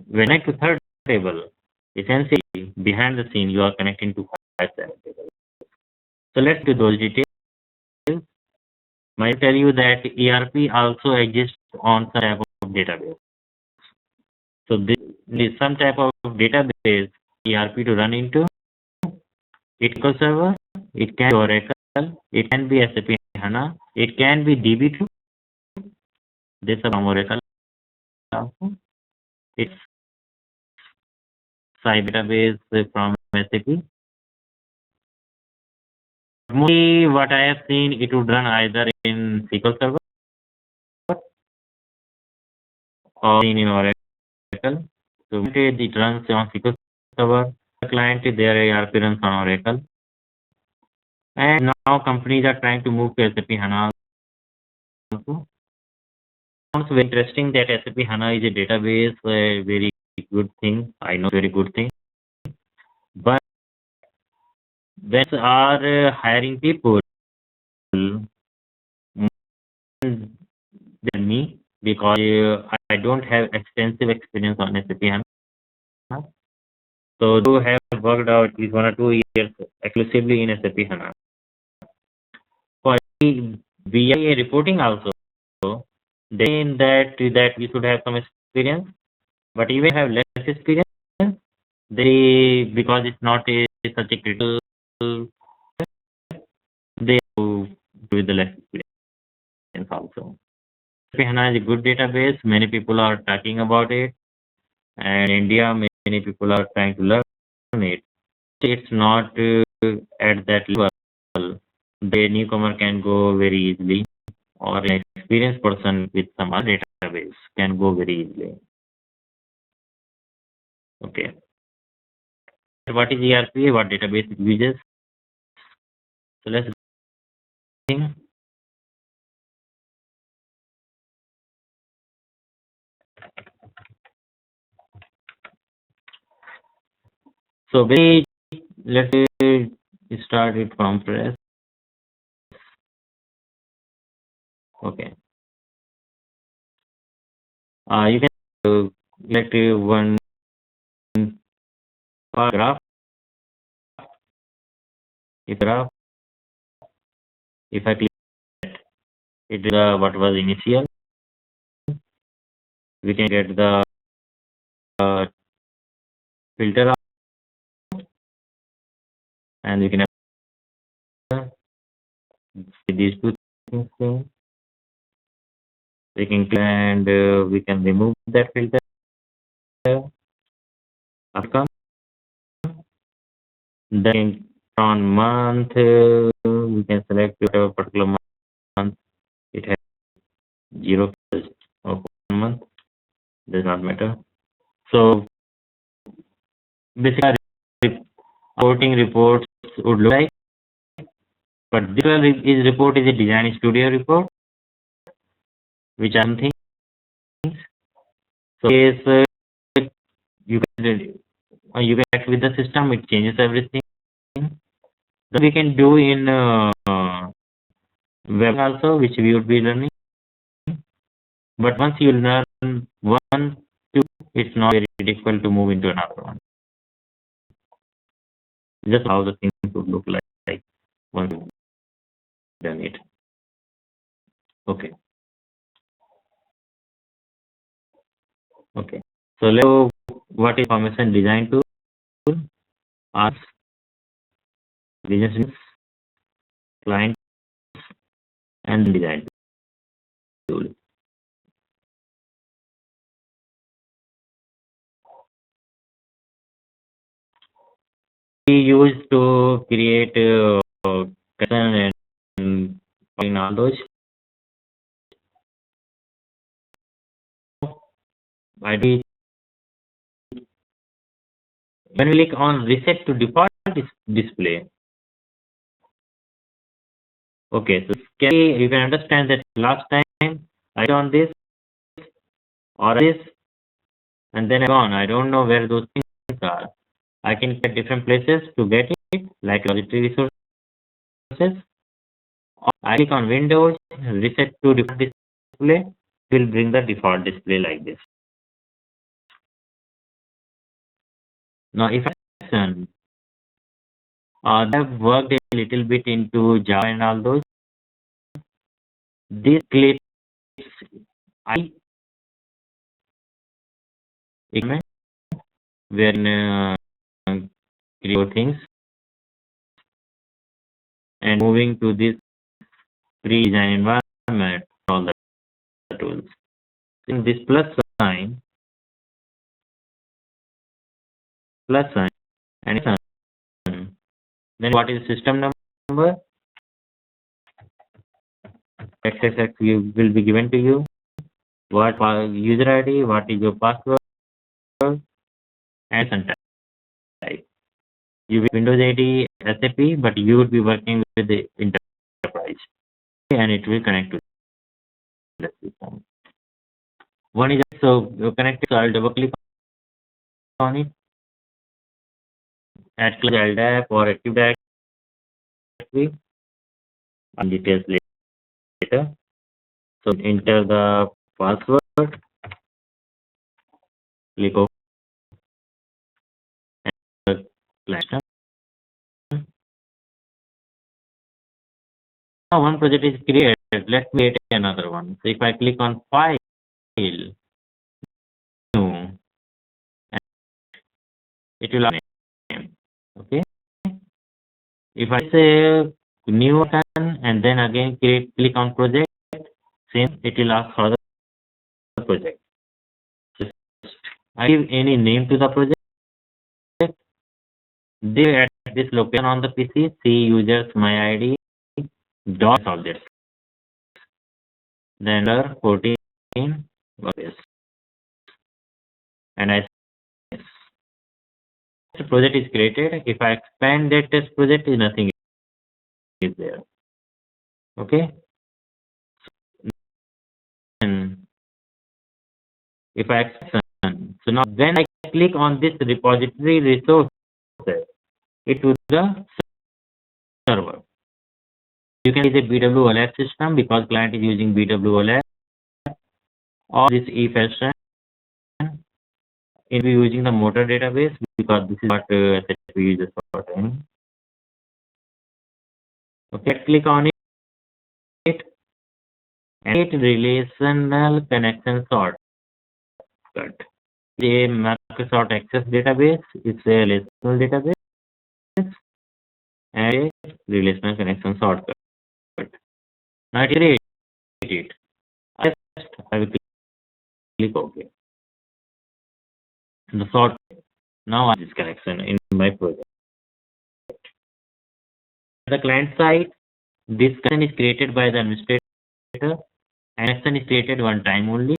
when I to third table, essentially behind the scene you are connecting to 5 7 tables. So let's do those details. Might tell you that ERP also exists on some type of database. So this is some type of database ERP to run into. SQL Server, it can be Oracle, it can be SAP HANA, it can be DB2. This is from Oracle. It's site database from SAP. Mostly what I have seen, it would run either in SQL Server or in Oracle. So it runs on SQL Server. The client, their ERP runs on Oracle. And now companies are trying to move to SAP HANA also. Sounds very interesting that SAP HANA is a database, a very good thing. I know, very good thing. But when are hiring people than me because I don't have extensive experience on SAP HANA. So those who have worked out at least 1 or 2 years exclusively in SAP HANA. For BI reporting also, they mean that we should have some experience, but even have less experience, they because it's not such a critical, they do with the less experience also. SAP HANA is a good database. Many people are talking about it, and in India many people are trying to learn it. It's not at that level. The newcomer can go very easily, or an experienced person with some other database can go very easily. Okay. What is ERP? What database it uses? So let's think. So basically, let's start it from press. Okay. You can select one paragraph. If I click it, what was initial, we can get the filter out, and we can have these two things. We can click and we can remove that filter. Outcome. Then on month, we can select whatever particular month it has 0 of 1 month. Does not matter. So basically, reporting reports would look like, but this report is a design studio report, which are some things. So case you can act with the system, it changes everything. That we can do in web also, which we would be learning. But once you learn one, two, it's not very difficult to move into another one. Just how the things would look like once you've done it. Okay. Okay. So let's what is information design tool? Ask business needs, client, and design tool. We use to create and in all those. ID. When we click on reset to default display. Okay, so you can understand that last time I on this or this, and then gone. I don't know where those things are. I can get different places to get it, like repository resources. I click on Windows, reset to default display, will bring the default display like this. Now, if I've worked a little bit into Java and all those, this clicks I where create things and moving to this pre-design environment, all the tools. In this plus sign, and then what is system number? XXX will be given to you. What user ID? What is your password? And some type. You will Windows 80 SAP, but you would be working with the enterprise, and it will connect to the system. One is so connected. So I'll double click on it. Add LDAP or Active Directory. On details later. So enter the password. Click OK. Now one project is created. Let me create another one. So if I click on File, New, it will name. Okay. If I say New button and then again click on Project, same it will ask for the project. Just I give any name to the project. They at this location on the PC, see users my ID dot all this. Then 14 and I project is created. If I expand that test project, nothing is there. Okay. And if I expand, so now when I click on this repository resource, it to the server. You can use a BWOLAP system because client is using BWOLAP or this eFashion. If we're using the motor database because this is what SAP uses for time. Okay, click on it and it relational connection shortcut. A Microsoft Access database is a relational database and a relational connection shortcut. Now I create it. I will click OK. The short now I have this connection in my project. The client side, this connection is created by the administrator and connection is created one time only.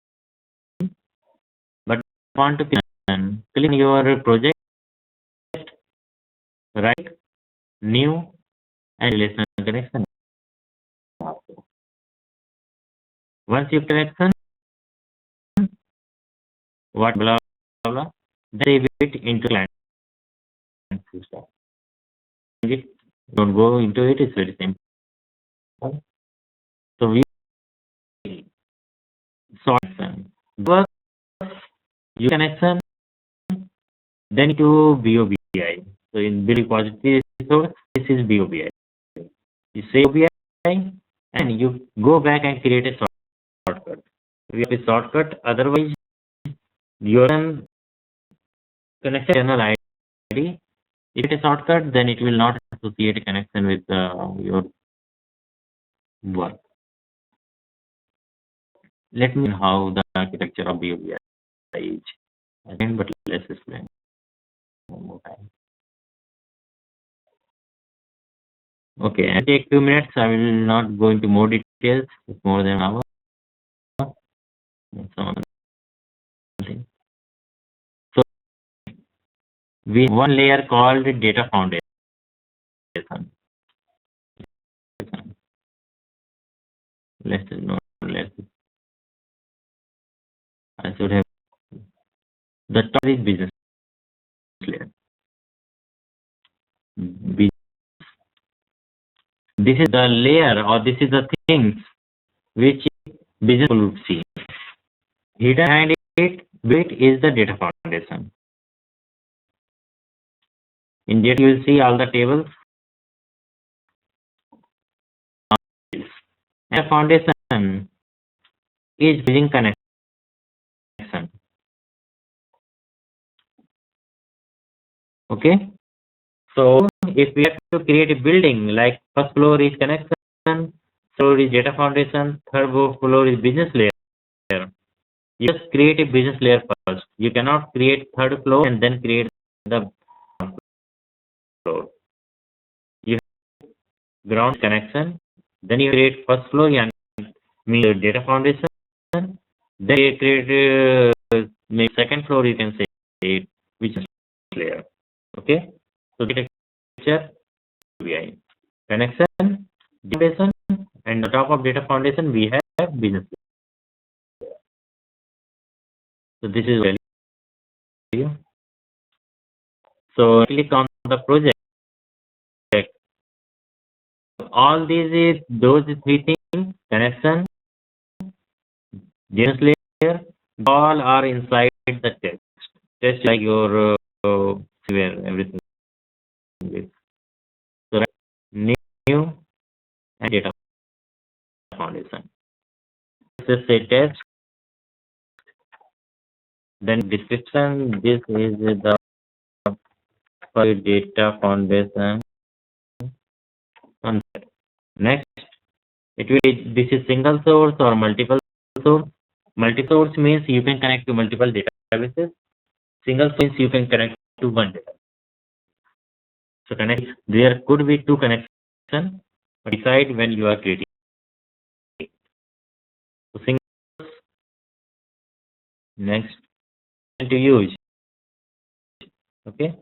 But I want to click on your project, right, new and relational connection. Once you connection, what blah blah, save it into client system. Don't go into it, it's very simple. So we sort work you connection then to BOBI. So in build repository resource, this is BOBI. You say BOBI and you go back and create a shortcut. We have a shortcut, otherwise your connection channel ID. If it is a shortcut, then it will not associate a connection with your work. Let me know how the architecture of BOBI is. Again, but let's explain one more time. Okay, and take 2 minutes. I will not go into more details. It's more than an hour. So we have one layer called data foundation. Let's know. I should have the top is business layer. This is the layer or this is the things which business will see. Hidden behind it is the data foundation. In data you will see all the tables. And foundation is using connection. Okay. So if we have to create a building, like first floor is connection, floor is data foundation, third floor is business layer. You just create a business layer first. You cannot create third floor and then create the floor. You have ground connection, then you create first floor and mean data foundation. Then you create second floor. You can say which is layer. Okay. So data BI connection, foundation, and on top of data foundation we have business layer. So this is value. So click on the project. All these is those three things: connection, business layer, all are inside the text. Just like your where everything is. So new and data foundation. Just say text. Then description. This is the data foundation. Next, it will be, this is single source or multiple source. Multi-source means you can connect to multiple databases. Single source means you can connect to one database. So connect, there could be two connections, but decide when you are creating. So single source, next to use. Okay.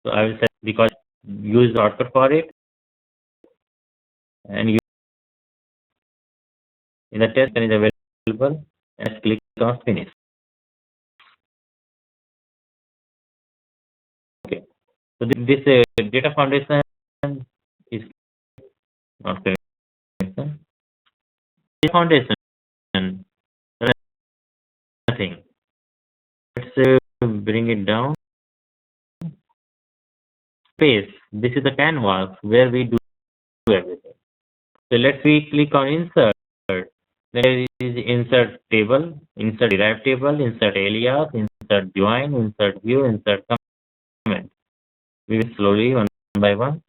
So I will say because use the shortcut for it, and you in the test is available, and click on finish. Okay. So this data foundation is not correct. Data foundation, nothing. Let's bring it down. Space. This is the canvas where we do everything. So let's click on insert. There is insert table, insert derived table, insert alias, insert join, insert view, insert comment. We will slowly one by one.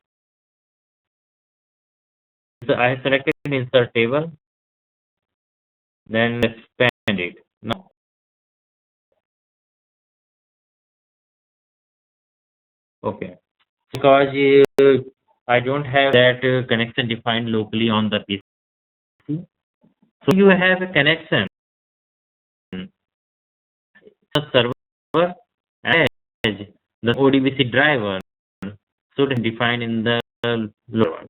So I have selected insert table, then expand it. Now, okay. Because I don't have that connection defined locally on the PC. So you have a connection, the server and the ODBC driver should be defined in the lower one.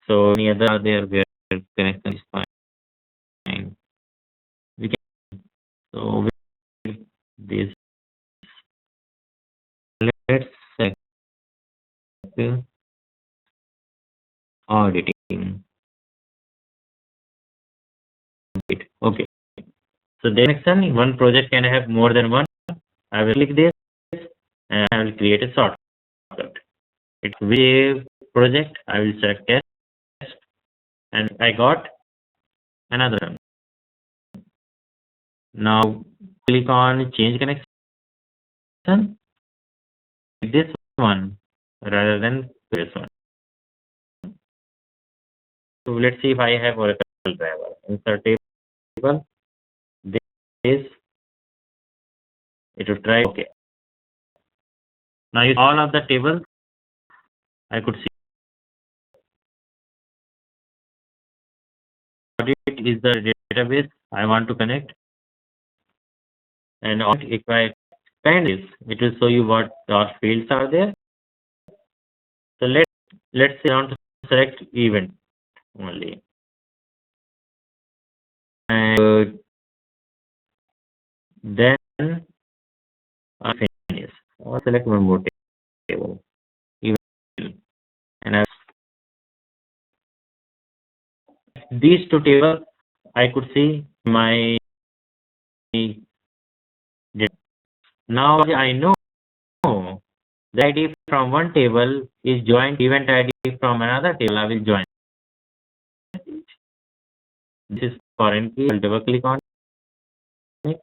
So any other there where connection is fine. We can so with this let's select auditing. Okay. So the connection, one project can have more than one. I will click this and I will create a shortcut. It's wave project. I will select test and I got another one. Now click on change connection. This one rather than this one. So let's see if I have Oracle driver. Insert table. This it will try. Okay. Now use all of the tables. I could see audit is the database I want to connect. And if I expand this, it will show you what fields are there. So let's say I want to select event only. And then I finish. I'll select one more table. Event. And these two tables I could see my data. Now I know the ID from one table is joined event ID from another table. I will join. This is foreign key. I'll double click on it.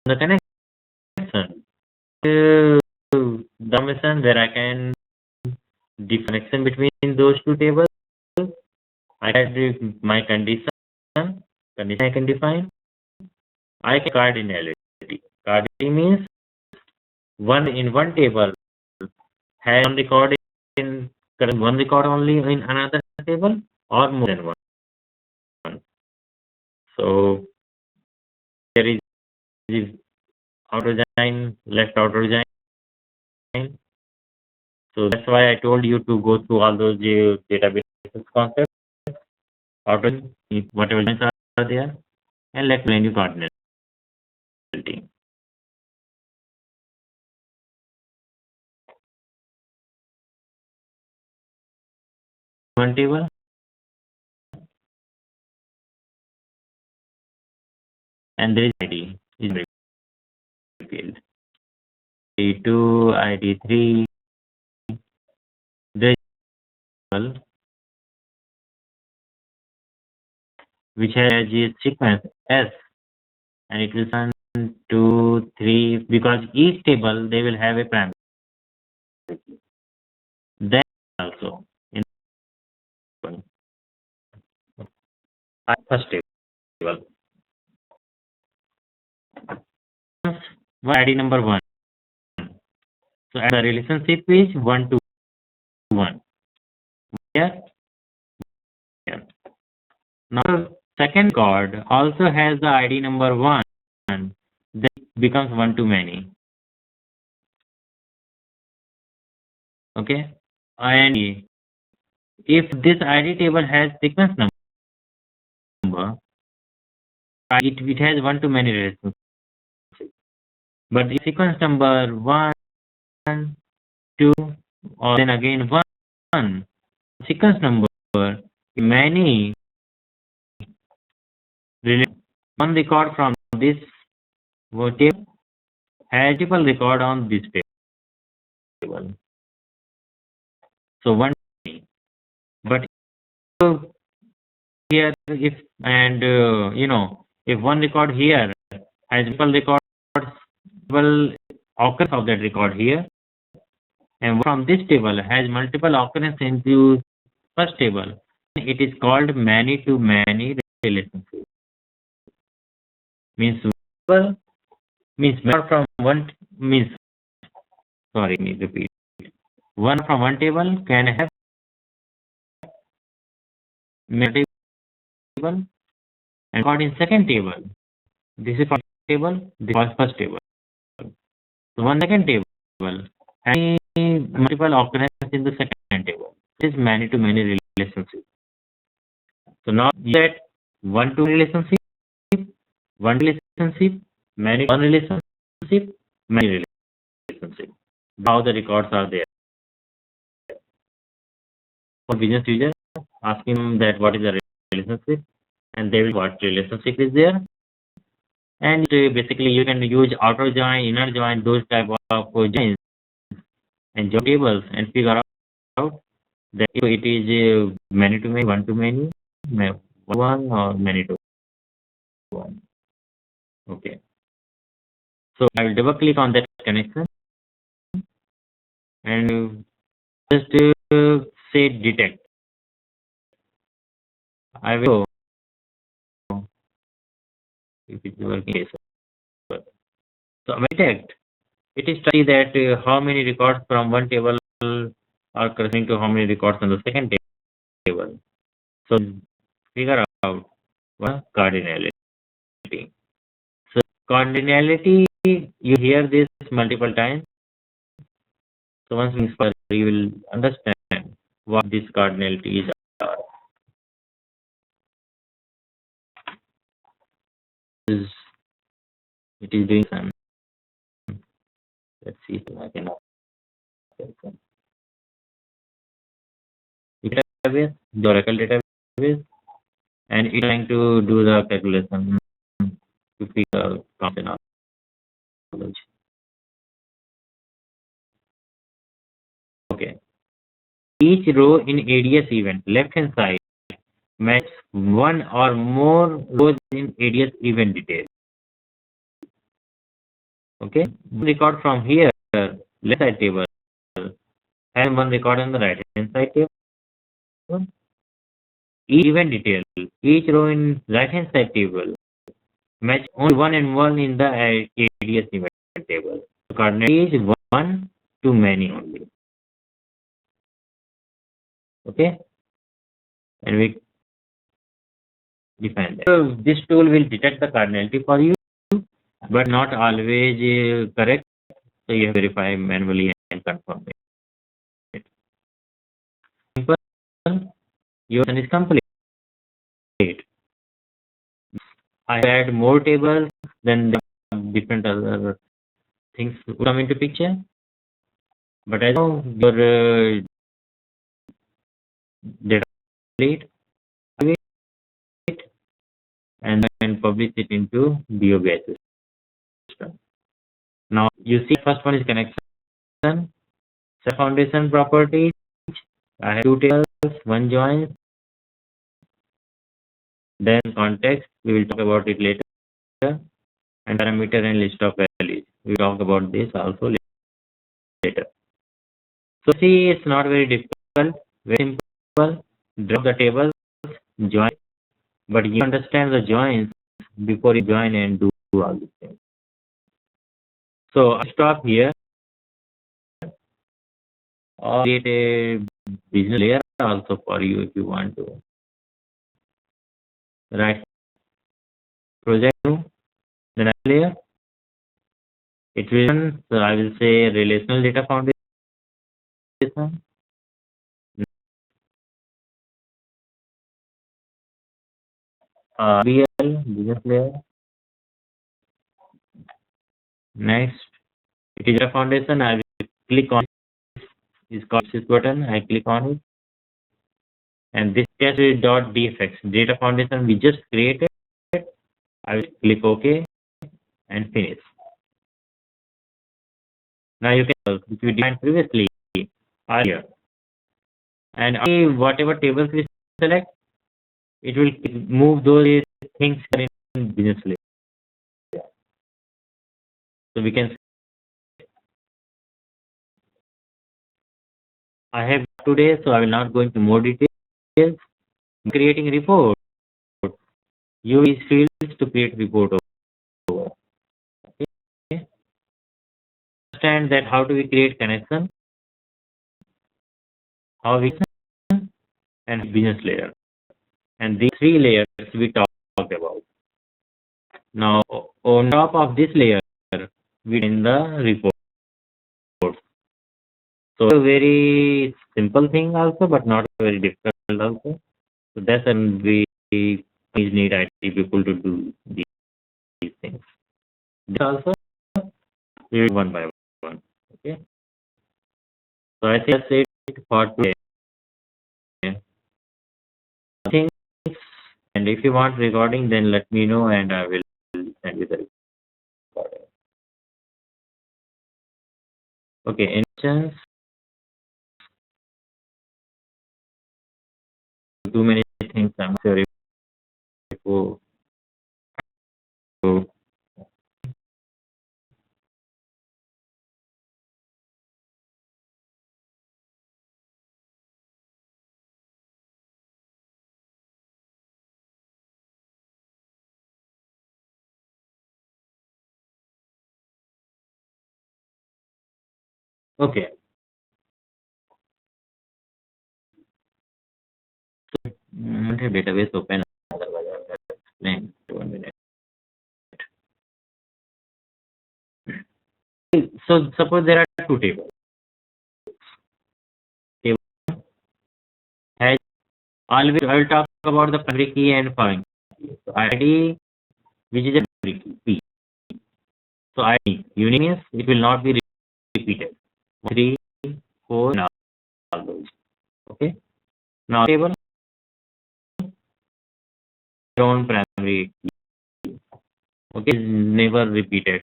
The connection. The connection where I can the connection between those two tables. I can my condition I can define. I can cardinality. Cardinality means one in one table has one record in one record only in another table or more than one. So there is auto join, left auto join. So that's why I told you to go through all those database concepts. Auto whatever joins are there, and let me you cardinality. One table. And there is ID is field. ID2, ID3. There is which has a sequence S, and it will send 2, 3 because each table they will have a primary. Then also in first table. ID number 1. So the relationship is 1 to 1. Here. Here. Now second record also has the ID number 1. Then it becomes one to many. Okay, and if this ID table has sequence number, it has one to many relationship. But if sequence number 1, 2, or then again 1, sequence number many one record from this table has multiple record on this table. So one, but here if and if one record here has multiple records, multiple occurrence of that record here, and from this table has multiple occurrence into first table, it is called many to many relationship. Means from one means sorry, let me repeat. One from one table can have many table, and record in second table. This is first table, this is first table. So one second table has multiple occurrence in the second table. This is many to many relationship. So now you get one to relationship, one relationship, many one relationship, many relationship. How the records are there. For business user, asking them that what is the relationship, and they will what relationship is there. And basically you can use outer join, inner join, those type of joins and join tables and figure out that if it is many to many, one to many, one or many to one. Okay. So I will double click on that connection and just say detect. I will if it's working. So detect. It is study that how many records from one table are corresponding to how many records on the second table. So figure out what cardinality. So cardinality, you hear this multiple times. So once you will understand what this cardinality is. It is doing some. Let's see if I can. Database, the Oracle database, and it's trying to do the calculation to figure common knowledge. Okay. Each row in ADS event, left hand side, matches one or more rows in ADS event detail. Okay. Record from here, left side table, and one record on the right hand side table. Each event detail, each row in right hand side table, match only one and one in the ADS event table. The coordinate is one to many only. Okay, and we define that. So this tool will detect the cardinality for you, but not always correct. So you have to verify manually and confirm it. Simple. Your session is complete. I add more tables, then different other things come into picture. But as now your data complete, and then publish it into BOBI system. Now you see first one is connection, set foundation properties. I have two tables, one join, then context. We will talk about it later, and parameter and list of values. We will talk about this also later. So see, it's not very difficult, very simple. Drop the tables, join, but you understand the joins before you join and do all these things. So I stop here. Or create a business layer also for you if you want to. Right. Project then layer. It will, so I will say relational data foundation. BL, business layer. Next, it is a foundation. I will click on this this button. I click on it, and this is .dfx data foundation we just created. I will click OK and finish. Now you can which we defined previously are here, and whatever tables we select, it will move those things in business layer. So we can. I have today, so I will not go into more details. Creating a report, you use fields to create report over. Okay. Understand that how do we create connection, how we and business layer, and these three layers we talked about. Now on top of this layer, we in the report. So a very simple thing also, but not very difficult also. So that's when we need IT people to do these things. This also we will one by one. Okay. So I think that's it for today. Things, and if you want recording, then let me know and I will send you the recording. Okay, instance. Too many things. I'm sorry. Okay. Database open. Otherwise, I will explain. 1 minute. So suppose there are two tables. Table has always I will talk about the primary key and foreign key. So ID, which is a primary key, P. So ID unique means it will not be repeated. 3, 4, and all those. Okay. Now table their own primary key. Okay, never repeated.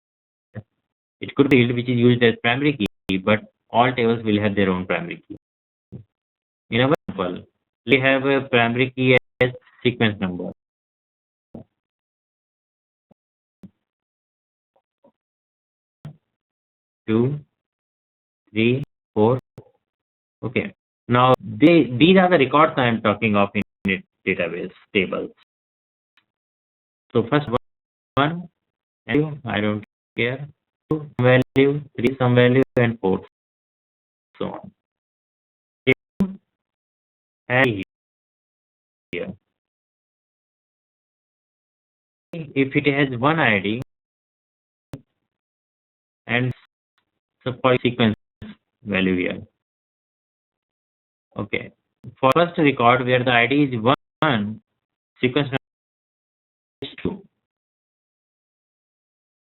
It could be field which is used as primary key, but all tables will have their own primary key. In our example, we have a primary key as sequence number. Two, 3, 4. Okay. Now these are the records I am talking of in database tables. So first one, I don't care. 2 value, 3 some value, and 4 so on. And here, if it has one ID and supply sequence value here. Okay. For first record where the ID is 1, sequence number is 2.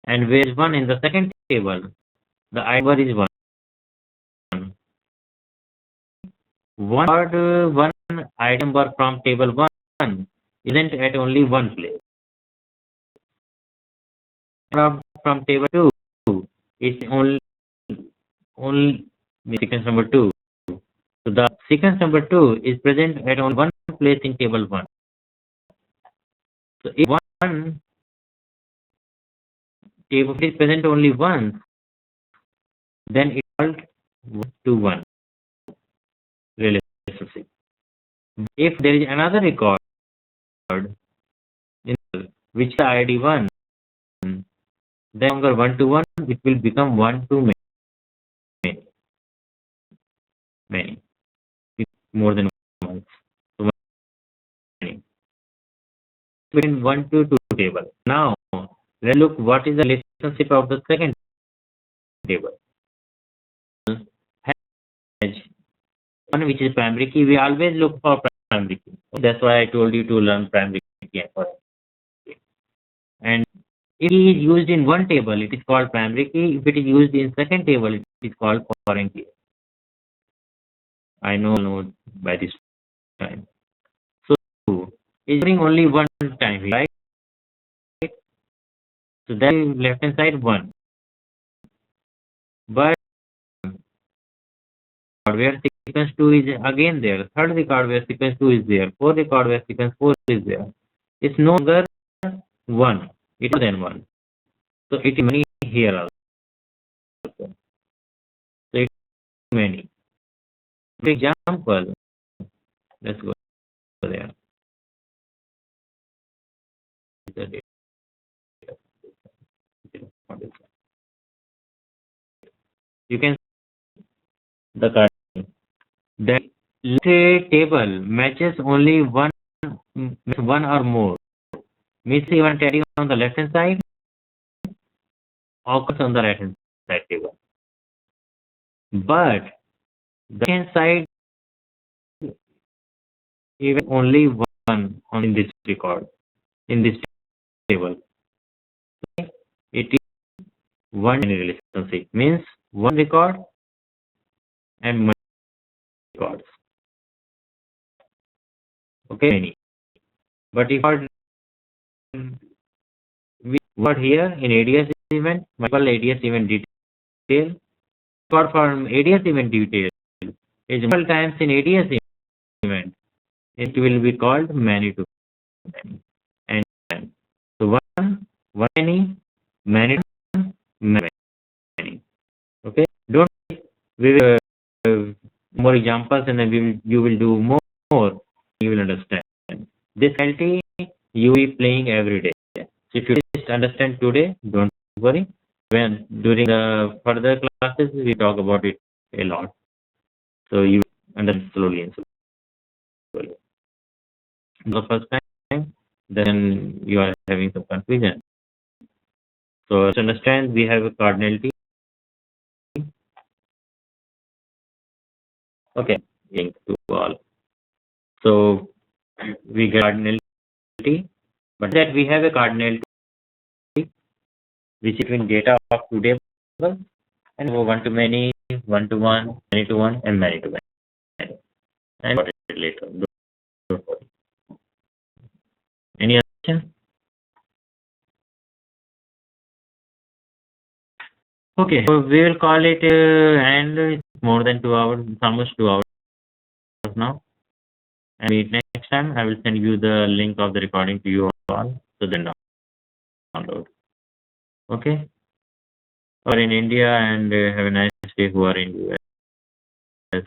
And where is 1 in the second table, the ID number is 1. One ID number from table 1 isn't at only one place. From table 2 is only sequence number 2. So the sequence number 2 is present at only one place in table 1. So if one table is present only once, then it's called 1-to-1 relationship. If there is another record in which is ID 1, then longer 1-to-1, it will become 1-to-many. Many. More than once. So many. Between 1 to 2 table. Now, let's look what is the relationship of the second table. Has one which is primary key. We always look for primary key. That's why I told you to learn primary key. And if it is used in one table, it is called primary key. If it is used in second table, it is called foreign key. I know by this time. So it's doing only one time, right? So that is left hand side 1. But record where sequence 2 is again there. Third record where sequence 2 is there. Fourth record where sequence 4 is there. It's no longer 1. It's more than 1. So it is many here also. So it's many. For example, let's go there. You can see the card. The table matches only one or more. Means even carrying on the left hand side occurs on the right hand side table. But the right hand side even only one in this record, in this table. It is one relationship, means one record and many records. Okay, many. But if we got here in ADS event, multiple ADS event detail, record from ADS event detail is multiple times in ADS event. It will be called many to many. And so one many, many to many. Okay, don't we will more examples and then you will do more. You will understand. This penalty you will be playing every day. So if you just understand today, don't worry. When during the further classes we talk about it a lot. So you understand slowly and slowly. The first time, then you are having some confusion. So to understand, we have a cardinality. Okay, link to all. So we get cardinality, but that we have a cardinality which is between data of two tables and go one to many, one to one, many to one, and many to many. And about it later. Don't worry. Any other question? Okay, so we will call it and it's more than 2 hours, it's almost 2 hours now. And meet next time. I will send you the link of the recording to you all, so then download. Okay? Or in India and have a nice day who are in US.